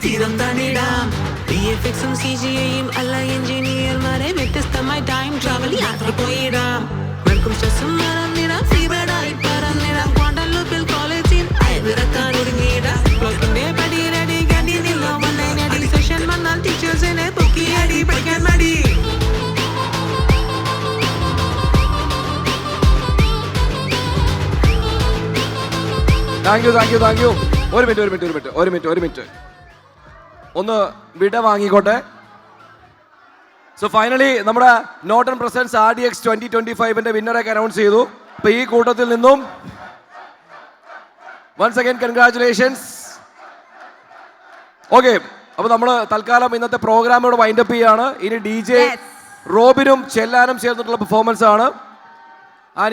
തീരം തണിടാം. VFX-ഉം CGI-യും അല്ല എഞ്ചിനീയർമാരെ വ്യത്യസ്തമായി ടൈം ട്രാവൽ യാത്ര പോയിടാം. മൽക്കും ശ്വസം മറന്നിടാം, ഫീവറായി പറന്നിടാം. ക്വാണ്ടം ലൂപ്പിൽ കോളേജിൽ അയവിറക്കാൻ ഒരുങ്ങിയിടാം. ബ്ലോക്കിന്റെ പടിയിലടി കണ്ടി നിന്നോ വന്നടി. സെഷൻ വന്നാൽ ടീച്ചേഴ്സിനെ പൊക്കിയടി, പഠിക്കാൻ മടി. Thank you. ഒരു മിനിറ്റ് ഒന്ന് വിട വാങ്ങിക്കോട്ടെ. സോ ഫൈനലി നമ്മുടെ നോട്ടൺ പ്രസൻസ് RDX 2025 വിന്നറൊക്കെ അനൗൺസ് ചെയ്തു. അപ്പൊ ഈ കൂട്ടത്തിൽ നിന്നും വൺസ് അഗൈൻ കൺഗ്രാറ്റുലേഷൻസ്. ഓക്കെ, അപ്പൊ നമ്മൾ തൽക്കാലം ഇന്നത്തെ പ്രോഗ്രാം ഇവിടെ വൈൻഡപ്പ് ചെയ്യാണ്. ഇനി DJ റോബിനും ചെല്ലാനും ചേർന്നിട്ടുള്ള പെർഫോമൻസ് ആണ്.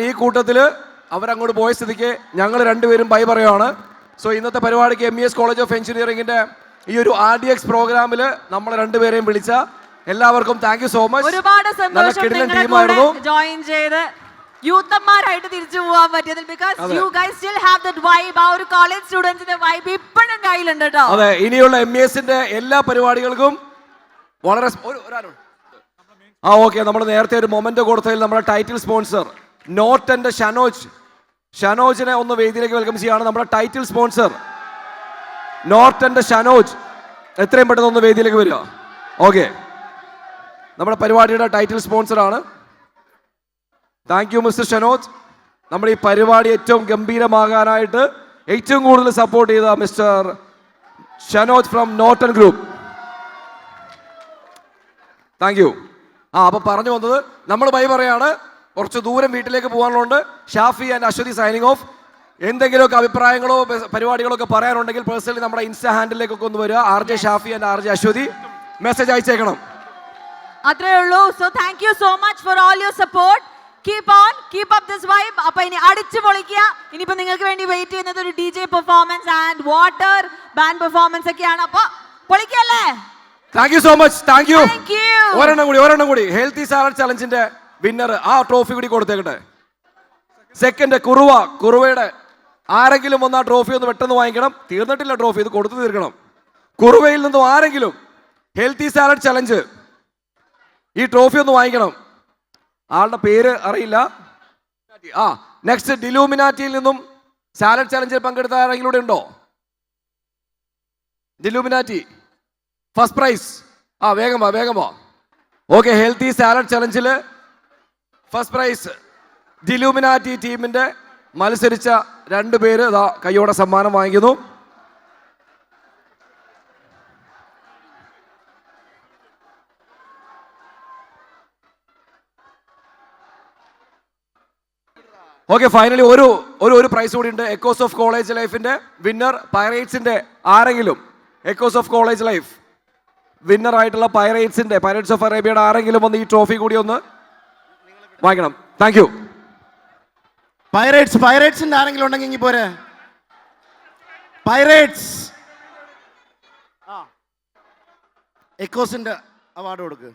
ഈ കൂട്ടത്തിൽ അവരങ്ങോട്ട് പോയ സ്ഥിതിക്ക് ഞങ്ങൾ രണ്ടുപേരും ബൈ പറയുകയാണ്. സോ ഇന്നത്തെ പരിപാടിക്ക് MES കോളേജ് ഓഫ് എഞ്ചിനീയറിംഗിന്റെ ഈ ഒരു RDX പ്രോഗ്രാമിൽ നമ്മൾ രണ്ടുപേരെയും വിളിച്ച എല്ലാവർക്കും താങ്ക് യു സോ മച്ച്. ഒരുപാട് സന്തോഷം ജോയിൻ ചെയ്ത് യൂത്തന്മാരായിട്ട് തിരിച്ചു പോകാൻ പറ്റിയതിൽ. Because you guys still have that vibe. ആ ഒരു കോളേജ് സ്റ്റുഡന്റ്സിന്റെ വൈബ് ഇപ്പോഴും കയ്യിലുണ്ട് കേട്ടോ. അതെ, ഇനിയുള്ള MESന്റെ എല്ലാ പരിപാടികൾക്കും വളരെ ഓക്കെ. നമ്മൾ നേരത്തെ ഒരു മൊമെന്റ് കൊടുത്തതിൽ നമ്മുടെ ടൈറ്റിൽ സ്പോൺസർ നോട്ടന്റെ ഷനോജിനെ ഒന്ന് വേദിയിലേക്ക് വെൽക്കം ചെയ്യാണ്. നമ്മുടെ ടൈറ്റിൽ സ്പോൺസർ നോർട്ടന്റെ ഷനോജ് എത്രയും പെട്ടെന്ന് ഒന്ന് വേദിയിലേക്ക് വരിക. ഓക്കെ, നമ്മുടെ പരിപാടിയുടെ ടൈറ്റിൽ സ്പോൺസറാണ്. Thank you mister Shanoj. നമ്മുടെ ഈ പരിപാടി ഏറ്റവും ഗംഭീരമാകാനായിട്ട് ഏറ്റവും കൂടുതൽ സപ്പോർട്ട് ചെയ്ത mister Shanoj from Norton group. Thank you. അപ്പൊ പറഞ്ഞു വന്നത് നമ്മൾ ബൈ പറയാണ്. കുറച്ച് ദൂരം വീട്ടിലേക്ക് പോകാനുള്ളതുകൊണ്ട് Shafi and Aswathy signing off. എന്തെങ്കിലുമൊക്കെ അഭിപ്രായങ്ങളോ പരിപാടികളോ ഒക്കെ പറയാനുണ്ടെങ്കിൽ പേഴ്സണലി നമ്മുടെ ഇൻസ്റ്റാ ഹാൻഡിലേക്കൊക്കെ ഒന്ന് വരിക. RJ Shafi and RJ Aswathy message അയച്ചേക്കണം. അത്രേ ഉള്ളൂ. So thank you so much for all your support. Keep up this vibe. അപ്പൊ ഇനി അടിച്ചു പൊളിക്കുക. ഇനിയിപ്പോ നിങ്ങൾക്ക് വേണ്ടി വെയിറ്റ് ചെയ്യുന്നത് ഒരു DJ performance and water band performance ഒക്കെയാണ്. അപ്പൊ പൊളിക്കല്ലേ. Thank you so much. Thank you. ഒരെണ്ണം കൂടി ഹെൽത്തി സാലഡ് ചലഞ്ചിന്റെ വിന്നർ ആ ട്രോഫി കൂടി കൊടുത്തേക്കട്ടെ. സെക്കൻഡ് കുറുവയുടെ ആരെങ്കിലും ഒന്ന് ആ ട്രോഫി ഒന്ന് പെട്ടെന്ന് വാങ്ങിക്കണം. തീർന്നിട്ടില്ല ട്രോഫി, ഇത് കൊടുത്തു തീർക്കണം. കുറുവയിൽ നിന്നും ആരെങ്കിലും ഹെൽത്തി സാലഡ് ചലഞ്ച് ഈ ട്രോഫി ഒന്ന് വാങ്ങിക്കണം. ആളുടെ പേര് അറിയില്ല. നെക്സ്റ്റ് ഡിലൂമിനാറ്റിയിൽ നിന്നും സാലഡ് ചലഞ്ചിൽ പങ്കെടുത്ത ആരെങ്കിലും ഇവിടെ ഉണ്ടോ? The Illuminati first prize. വേഗം വാ. ഓക്കെ, ഹെൽത്തി സാലഡ് ചലഞ്ചിൽ ഫസ്റ്റ് പ്രൈസ് ഡിലൂമിനാറ്റി ടീമിന്റെ മത്സരിച്ച 2 പേര് കയ്യോടെ സമ്മാനം വാങ്ങിക്കുന്നു. ഓക്കെ, ഫൈനലി ഒരു പ്രൈസ് കൂടി ഉണ്ട്. എക്കോസ് ഓഫ് കോളേജ് ലൈഫിന്റെ വിന്നർ പൈറേറ്റ്സിന്റെ ആരെങ്കിലും, echoes of college life winner ആയിട്ടുള്ള പൈറേറ്റ്സ് ഓഫ് അറേബ്യയുടെ ആരെങ്കിലും ഒന്ന് ഈ ട്രോഫി കൂടി ഒന്ന് വാങ്ങിക്കണം. Thank you. പൈറേറ്റ്സിന്റെ ആരെങ്കിലും ഉണ്ടെങ്കിൽ ഇങ്ങി പോരെ. പൈറേറ്റ്സ് എക്കോസിന്റെ അവാർഡ് കൊടുക്ക്.